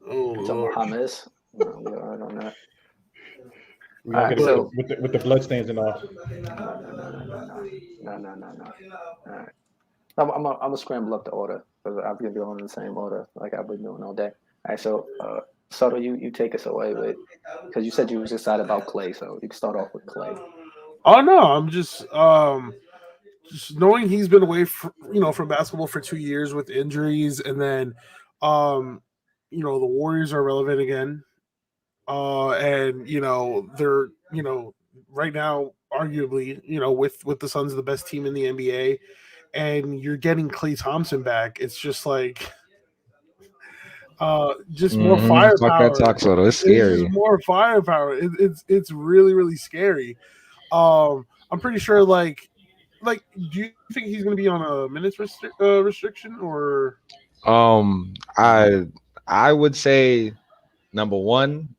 Hamas. No, we're all right on that. We're gonna get it with the bloodstains and all. No. All right. I'm gonna scramble up the order because I've been doing the same order like I've been doing all day. All right, so Soto, you take us away with, because you said you was excited about Klay, so you can start off with Klay. Oh no, I'm just knowing he's been away from basketball for 2 years with injuries, and then the Warriors are relevant again. And they're right now arguably with the Suns the best team in the NBA, and you're getting Klay Thompson back. It's just like more firepower. Talk that talk, Soto. It's scary. It's more firepower. It's really, really scary. I'm pretty sure like do you think he's going to be on a minutes restriction or? I would say number one,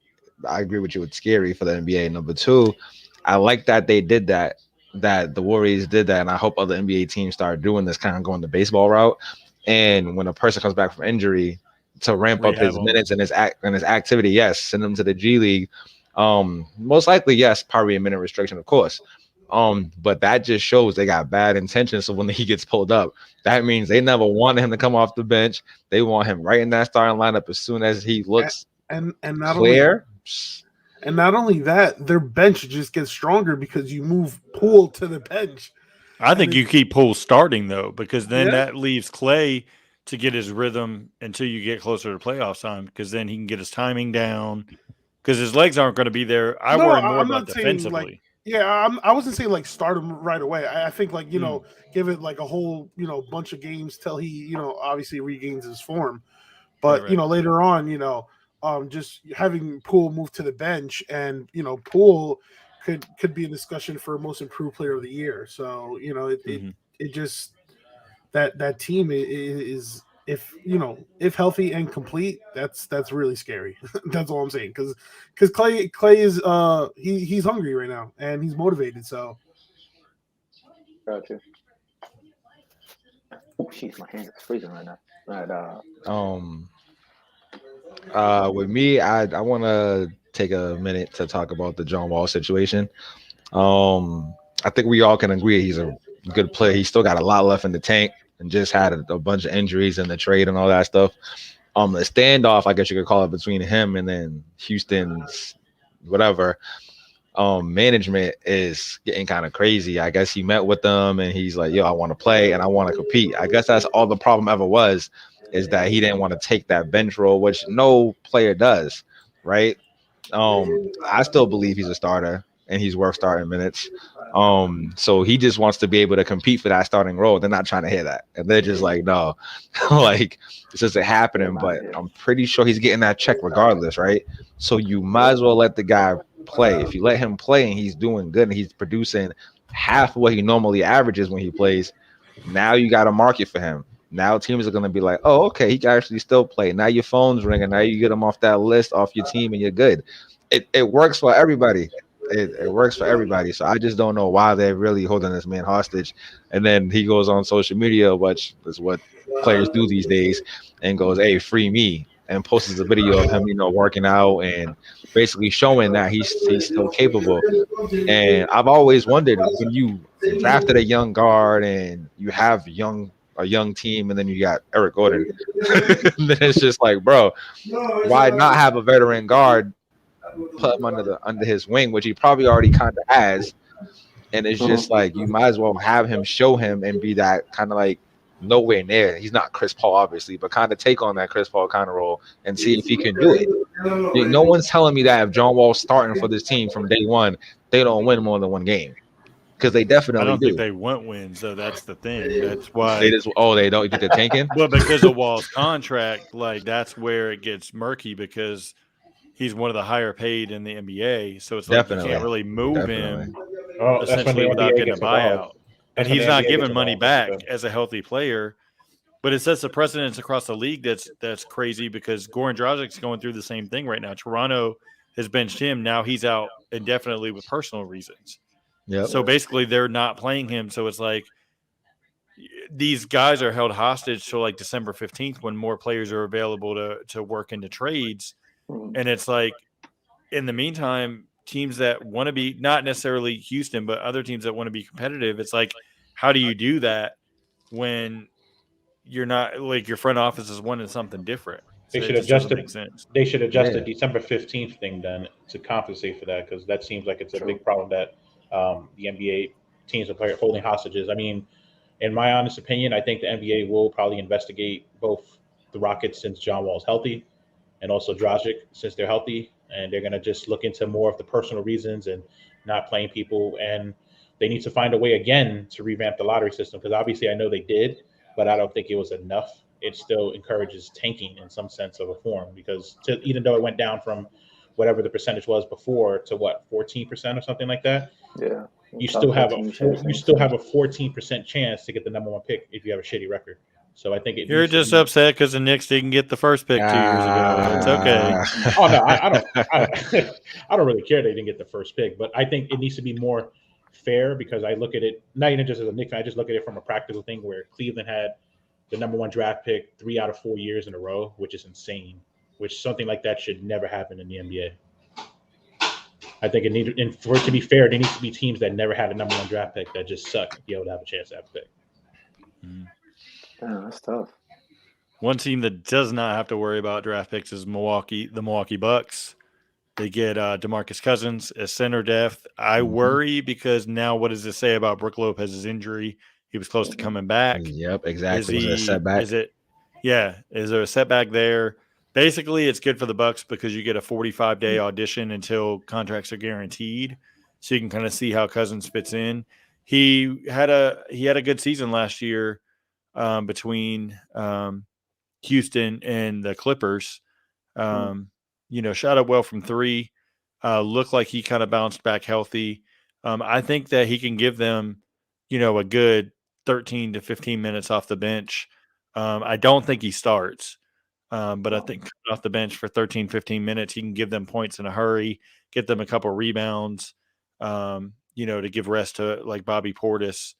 I agree with you. It's scary for the NBA. Number two, I like that they did that. That the Warriors did that, and I hope other NBA teams start doing this, kind of going the baseball route. And when a person comes back from injury, to ramp up his Rehab 'em. minutes and his activity, yes, send him to the G League. Most likely, yes, probably a minute restriction, of course. But that just shows they got bad intentions. So when he gets pulled up, that means they never wanted him to come off the bench. They want him right in that starting lineup as soon as he looks And not clear. only that, their bench just gets stronger because you move Poole to the bench. I think you keep Poole starting though, because then Yeah. that leaves Clay to get his rhythm until you get closer to playoff time, because then he can get his timing down. Because his legs aren't going to be there. I No, worry more I'm about not saying, like, defensively. Yeah, I wasn't saying like start him right away. I think like give it like a whole bunch of games till he obviously regains his form. But Right. Later on just having Poole move to the bench and Poole could be a discussion for most improved player of the year. So it just that team is if healthy and complete, that's really scary. That's all I'm saying, because Clay is he's hungry right now and he's motivated. So Gotcha. Oh, jeez, my hand is freezing right now. Right. With me, I want to take a minute to talk about the John Wall situation. I think we all can agree he's a good player. He's still got a lot left in the tank and just had a bunch of injuries in the trade and all that stuff. The standoff, I guess you could call it, between him and then Houston's whatever management is getting kind of crazy. I guess he met with them and he's like, yo, I want to play and I want to compete. I guess that's all the problem ever was, is that he didn't want to take that bench role, which no player does, right? I still believe he's a starter and he's worth starting minutes. So he just wants to be able to compete for that starting role. They're not trying to hear that. And they're just like, no, like this isn't happening. But I'm pretty sure he's getting that check regardless, right? So you might as well let the guy play. If you let him play and he's doing good and he's producing half of what he normally averages when he plays, now you got a market for him. Now teams are going to be like, oh, okay, he can actually still play. Now your phone's ringing. Now you get him off that list, off your team, and you're good. It works for everybody. It works for everybody. So I just don't know why they're really holding this man hostage. And then he goes on social media, which is what players do these days, and goes, hey, free me, and posts a video of him, working out and basically showing that he's still capable. And I've always wondered, when you drafted a young guard and you have a young team, and then you got Eric Gordon, then it's just like, bro, why not have a veteran guard, put him under his wing, which he probably already kind of has, and it's just like, you might as well have him, show him, and be that kind of like nowhere near. He's not Chris Paul, obviously, but kind of take on that Chris Paul kind of role and see if he can do it. No one's telling me that if John Wall's starting for this team from day one, they don't win more than one game, because they definitely I don't do. think they want wins, though. That's the thing. That's why They don't. You think they're tanking? Well, because of Wall's contract, like that's where it gets murky, because he's one of the higher paid in the NBA. So it's like you Definitely. can't really move him Oh, that's when essentially the without NBA getting a gets involved. buyout. And That's when he's the not NBA giving gets money involved. back as a healthy player. But it sets a precedence across the league that's crazy, because Goran Dragic's going through the same thing right now. Toronto has benched him. Now he's out indefinitely with personal reasons. Yep. So basically they're not playing him. So it's like these guys are held hostage till like December 15th, when more players are available to work into trades. And it's like, in the meantime, teams that want to be, not necessarily Houston, but other teams that want to be competitive, it's like, how do you do that when you're not, like, your front office is wanting something different? They So should it just adjust doesn't it. make sense. They should adjust the Yeah. December 15th thing then to compensate for that, because that seems like it's a big problem that the NBA teams are holding hostages. I mean, in my honest opinion, I think the NBA will probably investigate both the Rockets, since John Wall's healthy, and also Dragic, since they're healthy, and they're going to just look into more of the personal reasons and not playing people. And they need to find a way again to revamp the lottery system, because obviously I know they did, but I don't think it was enough. It still encourages tanking in some sense of a form, because even though it went down from whatever the percentage was before to 14% or something like that. Yeah. you Top still have 14 should you say. still have a 14% chance to get the number one pick if you have a shitty record. So I think it. You're needs to just be- upset because the Knicks didn't get the first pick 2 years ago. It's okay. Oh no, I don't. I don't really care they didn't get the first pick, but I think it needs to be more fair because I look at it not even just as a Knicks fan. I just look at it from a practical thing where Cleveland had the number one draft pick 3 out of 4 years in a row, which is insane. Which something like that should never happen in the NBA. I think it needed, and for it to be fair, there needs to be teams that never had a number one draft pick that just suck to be able to have a chance to have a pick. Damn, that's tough. One team that does not have to worry about draft picks is the Milwaukee Bucks. They get DeMarcus Cousins as center depth. I worry because now what does it say about Brook Lopez's injury? He was close to coming back. Yep, exactly. Is Was it a setback? Is there a setback there? Basically, it's good for the Bucks because you get a 45-day audition until contracts are guaranteed, so you can kind of see how Cousins fits in. He had a good season last year between Houston and the Clippers. Shot up well from 3. Looked like he kind of bounced back healthy. I think that he can give them, a good 13 to 15 minutes off the bench. I don't think he starts, but I think coming off the bench for 13, 15 minutes, he can give them points in a hurry, get them a couple rebounds, to give rest to like Bobby Portis,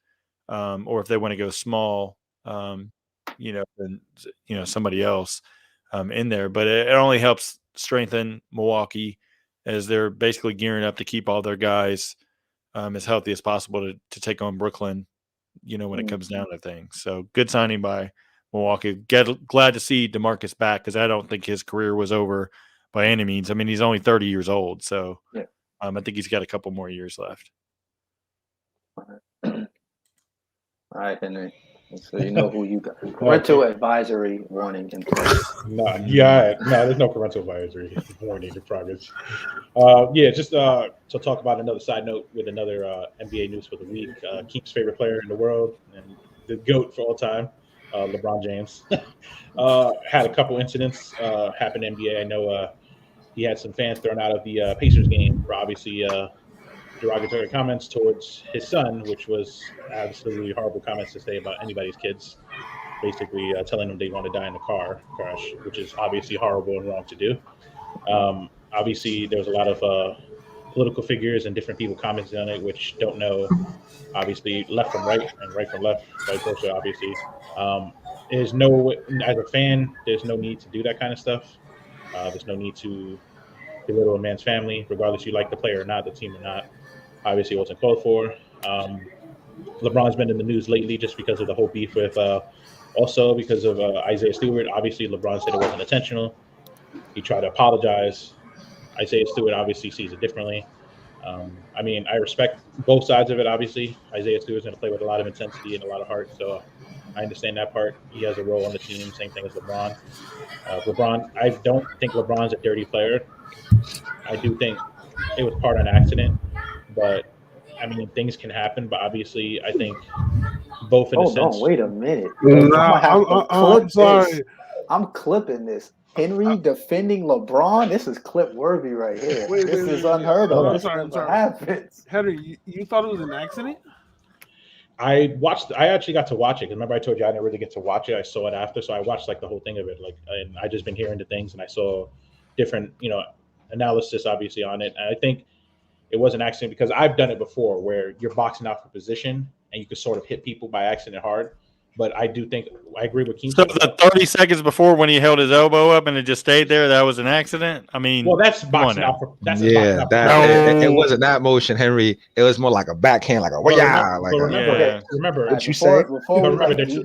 or if they want to go small, then somebody else in there. But it only helps strengthen Milwaukee as they're basically gearing up to keep all their guys as healthy as possible to take on Brooklyn, when it comes down to things. So good signing by Milwaukee. Glad to see DeMarcus back because I don't think his career was over by any means. I mean, he's only 30 years old, so I think he's got a couple more years left. All right, Henry. So you know who you got. Parental advisory warning in place. No, there's no parental advisory warning in progress. Just to talk about another side note with another NBA news for the week. Keith's favorite player in the world and the GOAT for all time, LeBron James, had a couple incidents happen in NBA. I know he had some fans thrown out of the Pacers game for obviously derogatory comments towards his son, which was absolutely horrible comments to say about anybody's kids, basically telling them they want to die in a car crash, which is obviously horrible and wrong to do. Obviously, there was a lot of political figures and different people commenting on it, which don't know, obviously, left from right and right from left, vice versa, obviously. As a fan, there's no need to do that kind of stuff. There's no need to belittle a man's family, regardless you like the player or not, the team or not. Obviously, it wasn't called for. LeBron's been in the news lately just because of the whole beef with, also because of Isaiah Stewart. Obviously, LeBron said it wasn't intentional. He tried to apologize. Isaiah Stewart obviously sees it differently. I respect both sides of it, obviously. Isaiah Stewart's going to play with a lot of intensity and a lot of heart, so I understand that part. He has a role on the team, same thing as LeBron. I don't think LeBron's a dirty player. I do think it was part on accident, but things can happen. But obviously, I think both in a sense. Hold on, wait a minute. I'm sorry. I'm clipping this. Henry defending LeBron. This is clip worthy right here. This is unheard of. I'm sorry. Happens. Henry, you thought it was an accident? I actually got to watch it. Because remember I told you I didn't really get to watch it. I saw it after, so I watched like the whole thing of it. And I just been hearing the things, and I saw different, analysis obviously on it. And I think it was an accident because I've done it before, where you're boxing out for position and you can sort of hit people by accident hard. But I do think I agree with Keith. So the 30 seconds before when he held his elbow up and it just stayed there, that was an accident? Well, that's boxing out for. It wasn't that motion, Henry. It was more like a backhand, like a remember what you said. Remember, there's two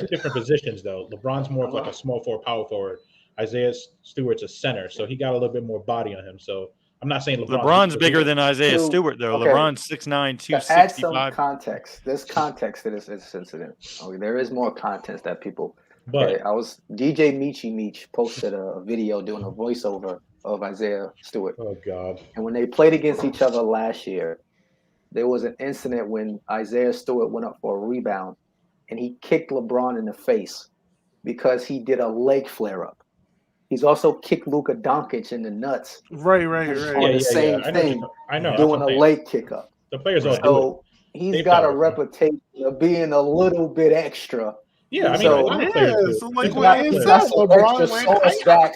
different positions though. LeBron's more of like a small forward, power forward. Isaiah Stewart's a center, so he got a little bit more body on him. So I'm not saying LeBron's bigger than Isaiah Stewart, though. Okay. LeBron's 6'9", 265. To add some context, there's context to this incident. Okay, there is more context that people. But DJ Meech posted a video doing a voiceover of Isaiah Stewart. Oh God! And when they played against each other last year, there was an incident when Isaiah Stewart went up for a rebound, and he kicked LeBron in the face because he did a leg flare up. he's also kicked Luka Doncic in the nuts Right. on the same I know. thing, I know. doing a leg kick up. The players all do it. So he's They got a foul. reputation of being a little bit extra. Yeah, I mean, So- a lot of players do. So like There's a what lot of Ant players. said, Got some LeBron, extra sauce back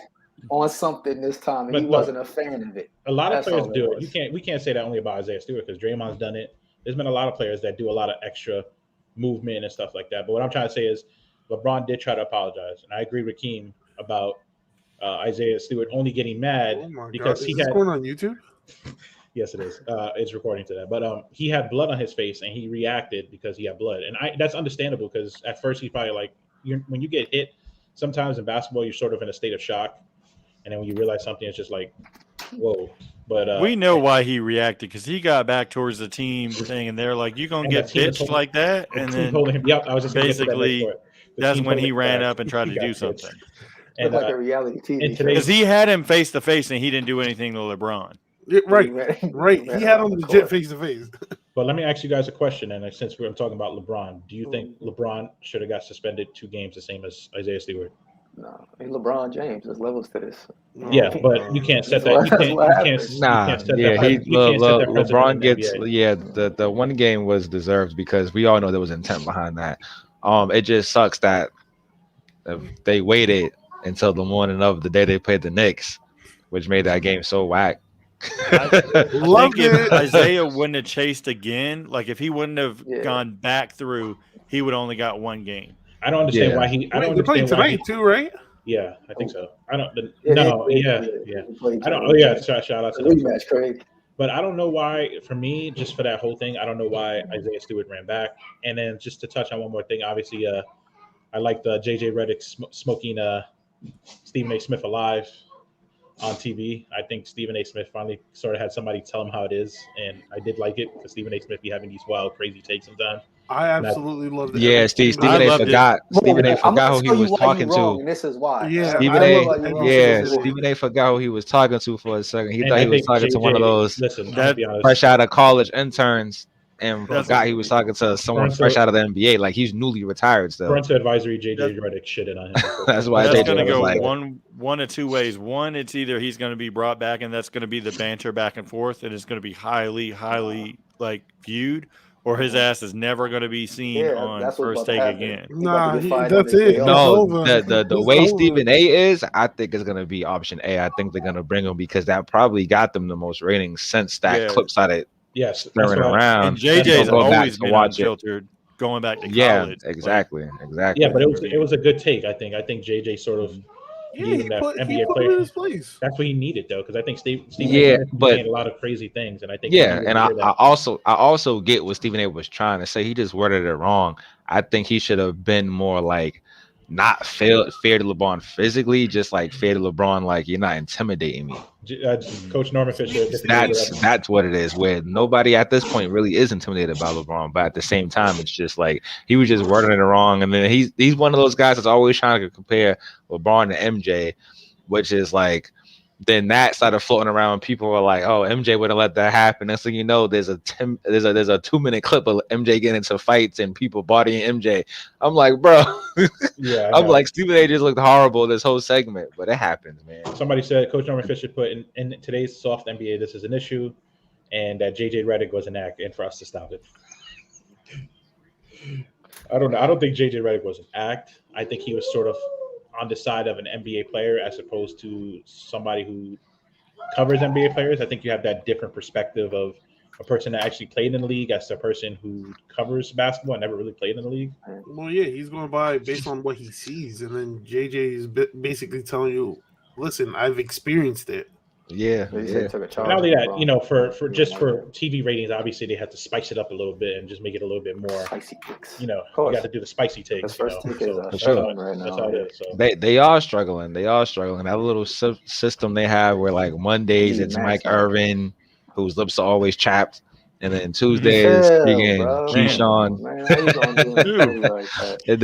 on something this time, and But he look, wasn't a fan of it. A lot of That's players all it do it. was. We can't say that only about Isaiah Stewart because Draymond's done it. There's been a lot of players that do a lot of extra movement and stuff like that. But what I'm trying to say is LeBron did try to apologize, and I agree with Keem about Isaiah Stewart only getting mad Oh my because God. he Is this had. going on YouTube? Yes, it is. It's recording to that, but he had blood on his face and he reacted because he had blood, and that's understandable because at first he's probably like, when you get hit, sometimes in basketball you're sort of in a state of shock, and then when you realize something, it's just like, whoa. But we know why he reacted because he got back towards the team thing, and they're like, "You gonna And get the team was bitched like that?" And then holding him. Yep, I was just gonna get to that next basically, part. The that's team when he holding ran back. up and tried He to do got bitched. something. And Looked like a reality TV in show. today's- Because he had him face to face, and he didn't do anything to LeBron. Yeah, right. Right. He had him legit face to face. But let me ask you guys a question, and since we're talking about LeBron, do you think LeBron should have got suspended 2 games, the same as Isaiah Stewart? No, I mean, LeBron James. There's levels to this. Yeah, but you can't set that. You That's can't. what You happened. can't. Nah, you can't set yeah, that. he You can't set that precedent LeBron in the gets NBA. the one game was deserved because we all know there was intent behind that. It just sucks that they waited until the morning of the day they played the Knicks, which made that game so whack. I Loved think if it. Isaiah wouldn't have chased again, like if he wouldn't have Yeah. gone back through, he would only got 1 game. I don't understand Yeah. why he. I Wait, don't they're playing understand why. tonight too, right? Yeah, I think so. I don't. Yeah, No, they yeah. played I don't. each Oh other. yeah, shout out It's to a them. rematch, Craig. But I don't know why. For me, just for that whole thing, I don't know why Isaiah Stewart ran back. And then just to touch on one more thing, obviously, I like the JJ Redick smoking Stephen A. Smith alive on TV. I think Stephen A. Smith finally sort of had somebody tell him how it is, and I did like it because Stephen A. Smith be having these wild, crazy takes sometimes. I absolutely loved it. Yeah, Stephen A. loved it. forgot. Stephen A. I'm forgot gonna who he tell you was why talking you wrong, to. and this is why. Yeah, Stephen I A. love it. Yeah, Absolutely. Stephen A. forgot who he was talking to for a second. He And thought I he was think talking to one of JJ those Listen, I'm That- gonna be honest. fresh out of college interns and That's- forgot he was talking to someone Brunson- fresh out of the NBA. Like he's newly retired still. Parental advisory, JJ That's- Redick shitted on him. That's why That's JJ going to was go like, one of 2 ways. One, it's either he's going to be brought back, and that's going to be the banter back and forth, and it's going to be highly like viewed, or his ass is never going to be seen Yeah, on that's what's First about to Take happen. again. He's about to get fired that's on his it. day off. no, over. the It's way over. Stephen A. is, I think is gonna be option A. I think they're gonna bring him because that probably got them the most ratings since that Yeah. clip started Yes, that's stirring why- around. And JJ's Go back always to been watch it. unfiltered, going back to Yeah, college. Like, exactly. Yeah, but it was a good take. I think JJ sort of Yeah, gave he him that put NBA him player. in his place. That's what he needed though, because I think Stephen Yeah, A. Smith but- saying a lot of crazy things, and I think he Yeah, needed and to I hear that. also get what Stephen A. was trying to say. He just worded it wrong. I think he should have been more like not fair to LeBron physically, just like fair to LeBron, like you're not intimidating me. Coach Norman Fisher. That's what it is. Where nobody at this point really is intimidated by LeBron, but at the same time, it's just like he was just wording it wrong. And then he's one of those guys that's always trying to compare LeBron to MJ, which is like. Then that started floating around. People were like, "Oh, MJ wouldn't let that happen." Next thing you know, there's a 2-minute clip of MJ getting into fights and people bodying MJ. I'm like, bro, Yeah, I'm like, Stephen A. just looked horrible this whole segment, but it happens, man. somebody said Coach Norman Fisher put in today's soft NBA, this is an issue, and that JJ Redick was an act, and for us to stop it. I don't know. I don't think JJ Redick was an act. I think he was sort of on the side of an NBA player as opposed to somebody who covers NBA players. I think you have that different perspective of a person that actually played in the league as a person who covers basketball and never really played in the league. Well, yeah, he's going by based on what he sees, and then JJ is basically telling you, "Listen, I've experienced it." Yeah, They yeah. said took a charge. Not only that, LeBron. you know, for TV ratings, obviously they had to spice it up a little bit and just make it a little bit more. Spicy picks. You know, Of course. you got to do the spicy takes. His first take is For that's sure. how- right That's now. how it is. So. They are struggling. They are struggling. That little system they have where like Mondays it's Mike Irvin, whose lips are always chapped, and then Tuesdays Chill, freaking bro. Keyshawn, Man, how you gonna do anything like that? and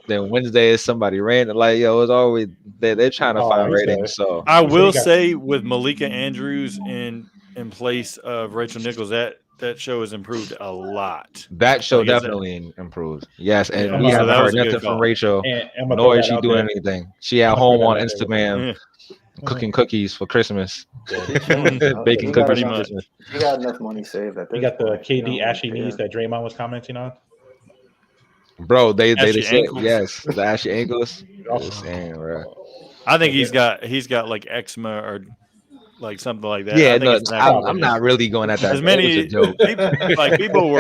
then Wednesday is somebody random. Like yo, it's always they're trying to Oh, find he's ratings. So I So will you got- say with Malika Andrews in place of Rachel Nichols, that show has improved a lot. That show Like I said. definitely improved. Yes, and Yeah, we so haven't that was heard a good nothing from call. Rachel. And I'm gonna Nor throw is that she out doing there. anything. She at I'm gonna throw home that on out there. Instagram cooking cookies for Christmas, She chilling. baking He got cookies for enough. Christmas. He got enough money saved at this You got the point. You KD know, ashy yeah. knees that Draymond was commenting on. Bro, they Ashy said ankles. yes, the ashy ankles. Oh. Insane, bro. I think he's got like eczema or like something like that. Yeah, I think no, it's an actual I'm not really going at that. As It was a many joke. people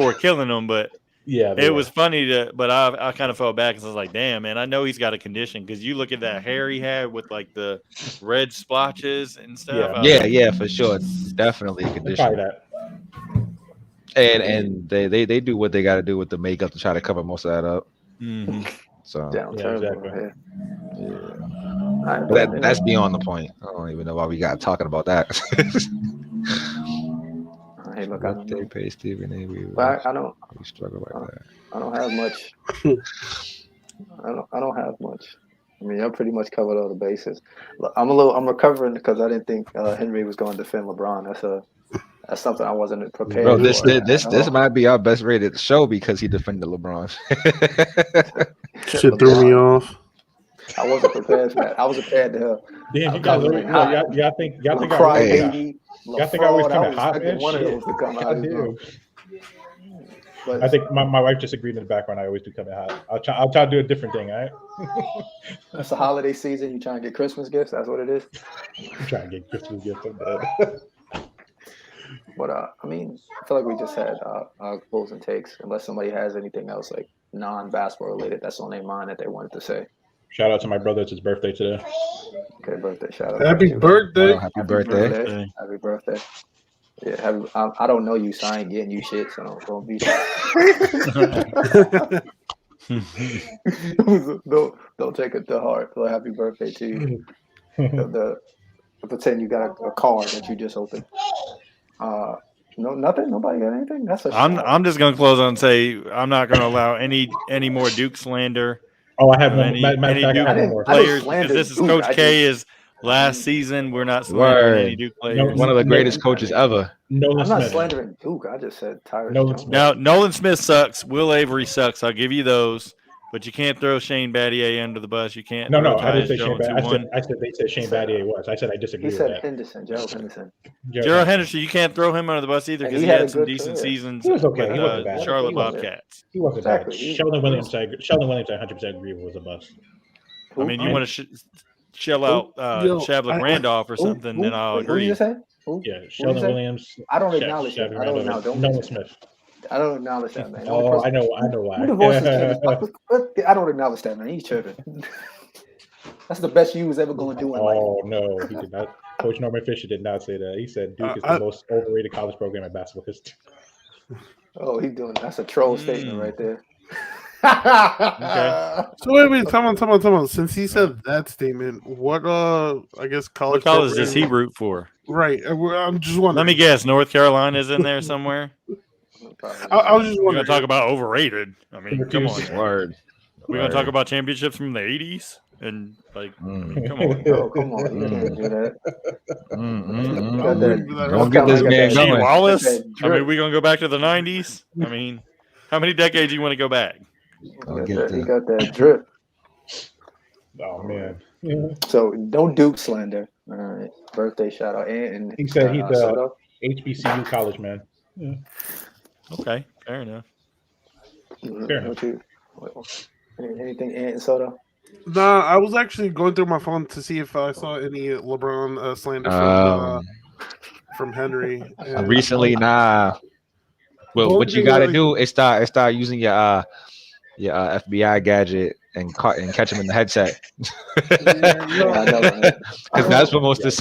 were killing him, but Yeah, it was funny but I kind of felt bad because I was like, damn, man, I know he's got a condition because you look at that hair he had with like the red splotches and stuff. Yeah, for sure, definitely a probably condition. that. And they do what they got to do with the makeup to try to cover most of that up. Mhm. So Down Yeah, terrible exactly. right here. yeah. All right, But that's beyond the point. I don't even know why we got talking about that. Hey, look, I don't Birthday know. pay Stephen A. But I don't. We struggle like that. I don't have much. I don't have much. I mean, I pretty much covered all the bases. Look, I'm recovering because I didn't think Henry was going to defend LeBron. That's something I wasn't prepared Bro, for. this might be our best rated show because he defended LeBron. Shit threw me off. I wasn't prepared for that. I was prepared to. Damn, you guys always, y'all think I cry always baby. y'all think I always come at hot, expecting man? one of Shit. those to come out. I do. But I think my wife just agreed in the background. I always do come at hot. I'll try to do a different thing. All right. it's the holiday season. You trying to get Christmas gifts? That's what it is. I'm trying to get Christmas gifts. I'm dead. But I mean, I feel like we just had our closing takes. Unless somebody has anything else like non-basketball related that's on their mind that they wanted to say. Shout out to my brother. It's his birthday today. Okay, birthday shout out. Happy birthday. Wow, happy birthday. Happy birthday. Yeah, I don't know you, so I ain't getting you shit. So don't be. don't take it to heart. So happy birthday to you. the pretend you got a card that you just opened. No, nothing. Nobody got anything. That's a. I'm just gonna close on and say I'm not gonna allow any more Duke slander. Oh, I have one. Any Matter of fact, I Duke have one more. players slander because this is Duke. Coach K's last season. We're not slandering any Duke players. One of the greatest coaches ever. Nolan I'm not Smith. slandering Duke. I just said Tyrese Nolan Jones. Smith. Now Nolan Smith sucks. Will Avery sucks. I'll give you those. But you can't throw Shane Battier under the bus. You can't. No, throw I didn't say Tyus Shane Jones, who Battier. won. I said they said Shane Battier was. I said I disagree He with said that. Henderson, Gerald Henderson. Gerald Henderson, you can't throw him under the bus either And because he he had a had some good decent career. seasons He was okay. with He wasn't bad. Charlotte He wasn't- Bobcats. He wasn't Exactly. bad. Sheldon Williams, I 100% agree was a bust. I mean, you Who? want to shell out Shavlik Randolph or something, then I'll Who agree. you just say? Who? Yeah, Sheldon Williams. I don't Sha- acknowledge that. Shavlik I don't Randolph, acknowledge. Don't Nolan mention Smith. it. I don't acknowledge that, man. Oh, I know why. Who divorces Kevin? I don't acknowledge that, man. He's tripping. That's the best you was ever going to do in life. Oh no, he did not. Coach Norman Fisher did not say that. He said Duke is the most overrated college program in basketball history. Oh, he's doing. That's a troll statement right there. Okay. So wait, come on. Since he said that statement, what I guess college What college does he program- root for? Right. I'm just wondering. Let me guess. North Carolina's in there somewhere. I was just We're wondering. gonna talk about overrated. I mean, come on. Word. We're gonna talk about championships from the '80s and like, come on. Oh, come on. You can't do that. I'm waiting for that. Don't get this man Gene going. Wallace. That I mean, drip. we gonna go back to the '90s. I mean, how many decades do you want to go back? He got that drip. Oh man. So don't Duke slander. All right. Birthday shout out. And He said he's Soto. HBCU college man. Yeah. Okay, fair enough. Fair enough. Anything Ant and Soto? Nah, I was actually going through my phone to see if I saw any LeBron slander from Henry. And Recently, nah. Well, what you gotta do is start using your FBI gadget and catch him in the headset. Because that's what most of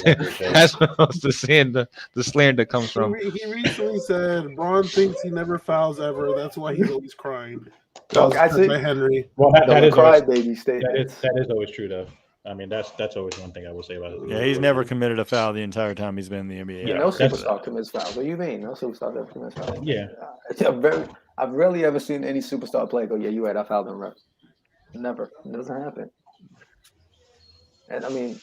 the slander comes from. He recently said Braun thinks he never fouls ever. That's why he's always crying. Oh, I see. By Henry. Well, that is always, crybaby statement. that is always true though. I mean, that's always one thing I will say about it. Yeah, he's never committed a foul the entire time he's been in the NBA. Yeah, No that's- superstar commits fouls. What do you mean? No superstar ever commits fouls. Yeah. I've rarely ever seen any superstar play go, yeah, you're right, I fouled him, ref. Never. It doesn't happen. And I mean,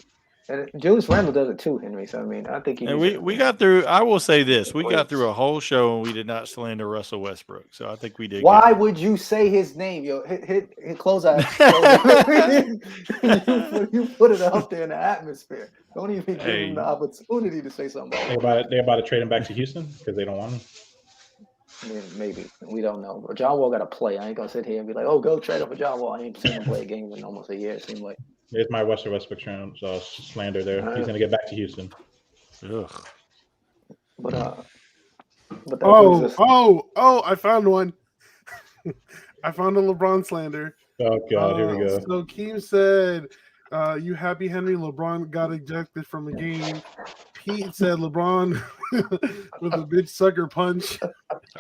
And Julius Randle does it too, Henry. So I mean, I think he. And needs we to- got through. I will say this: we got Please. through a whole show and we did not slander Russell Westbrook. So I think we did. Why good. would you say his name? Yo, hit close out. you put it out there in the atmosphere. Don't even give him the opportunity to say something. They're about to trade him back to Houston because they don't want him. I mean, maybe we don't know. But John Wall got to play. I ain't gonna sit here and be like, "Oh, go trade up for John Wall." I ain't seen him play a game in almost a year. It seemed like. There's my Russell Westbrook slander there. He's going to get back to Houston. Ugh. But that brings us- I found one. I found a LeBron slander. Oh, God, here we go. So Keem said, you happy, Henry? LeBron got ejected from the game. Pete said LeBron with a bitch sucker punch.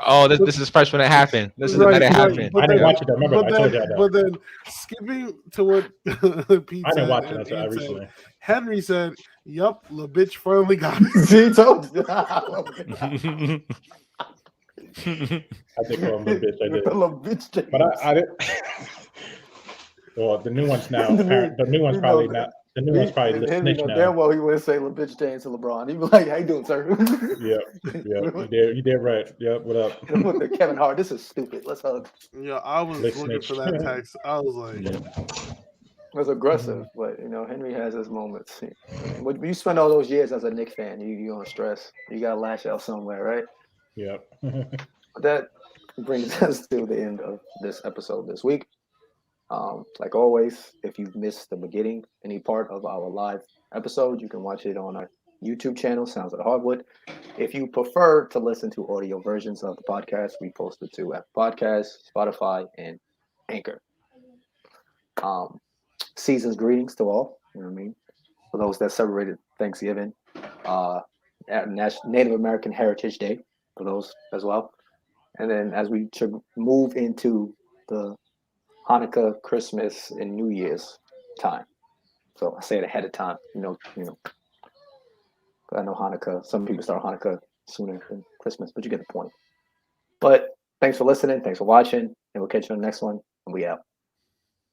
Oh, this is fresh when it happened. This is Right, when it right. happened. I didn't watch it. Remember, I told you that. But then skipping to what Pete I said, didn't watch it and until said, recently. Henry said, "Yup, the bitch finally got it." See, told you. I did call him a bitch. I With did. the little bitch thing. But I didn't. Well, the new one's now. The new one's probably not. The new one's probably Henry snitch know now. damn well he wouldn't say little bitch James to LeBron. He'd be like, "How you doing, sir?" You did right. Yep, what up? With the Kevin Hart, this is stupid. Let's hug. Yeah, I was Let's looking for that text. I was like, It's aggressive, but Henry has his moments. When you spend all those years as a Knicks fan, you on stress. You gotta lash out somewhere, right? Yep. That brings us to the end of this episode this week. Like always, if you've missed the beginning, any part of our live episode, you can watch it on our YouTube channel, Sounds of Hardwood. If you prefer to listen to audio versions of the podcast, we post it to Apple Podcasts, Spotify, and Anchor. Season's greetings to all. You know what I mean? For those that celebrated Thanksgiving, Native American Heritage Day for those as well. And then as we should move into the Hanukkah, Christmas, and New Year's time. So I say it ahead of time. I know Hanukkah. Some people start Hanukkah sooner than Christmas, but you get the point. But thanks for listening. Thanks for watching, and we'll catch you on the next one. And we out.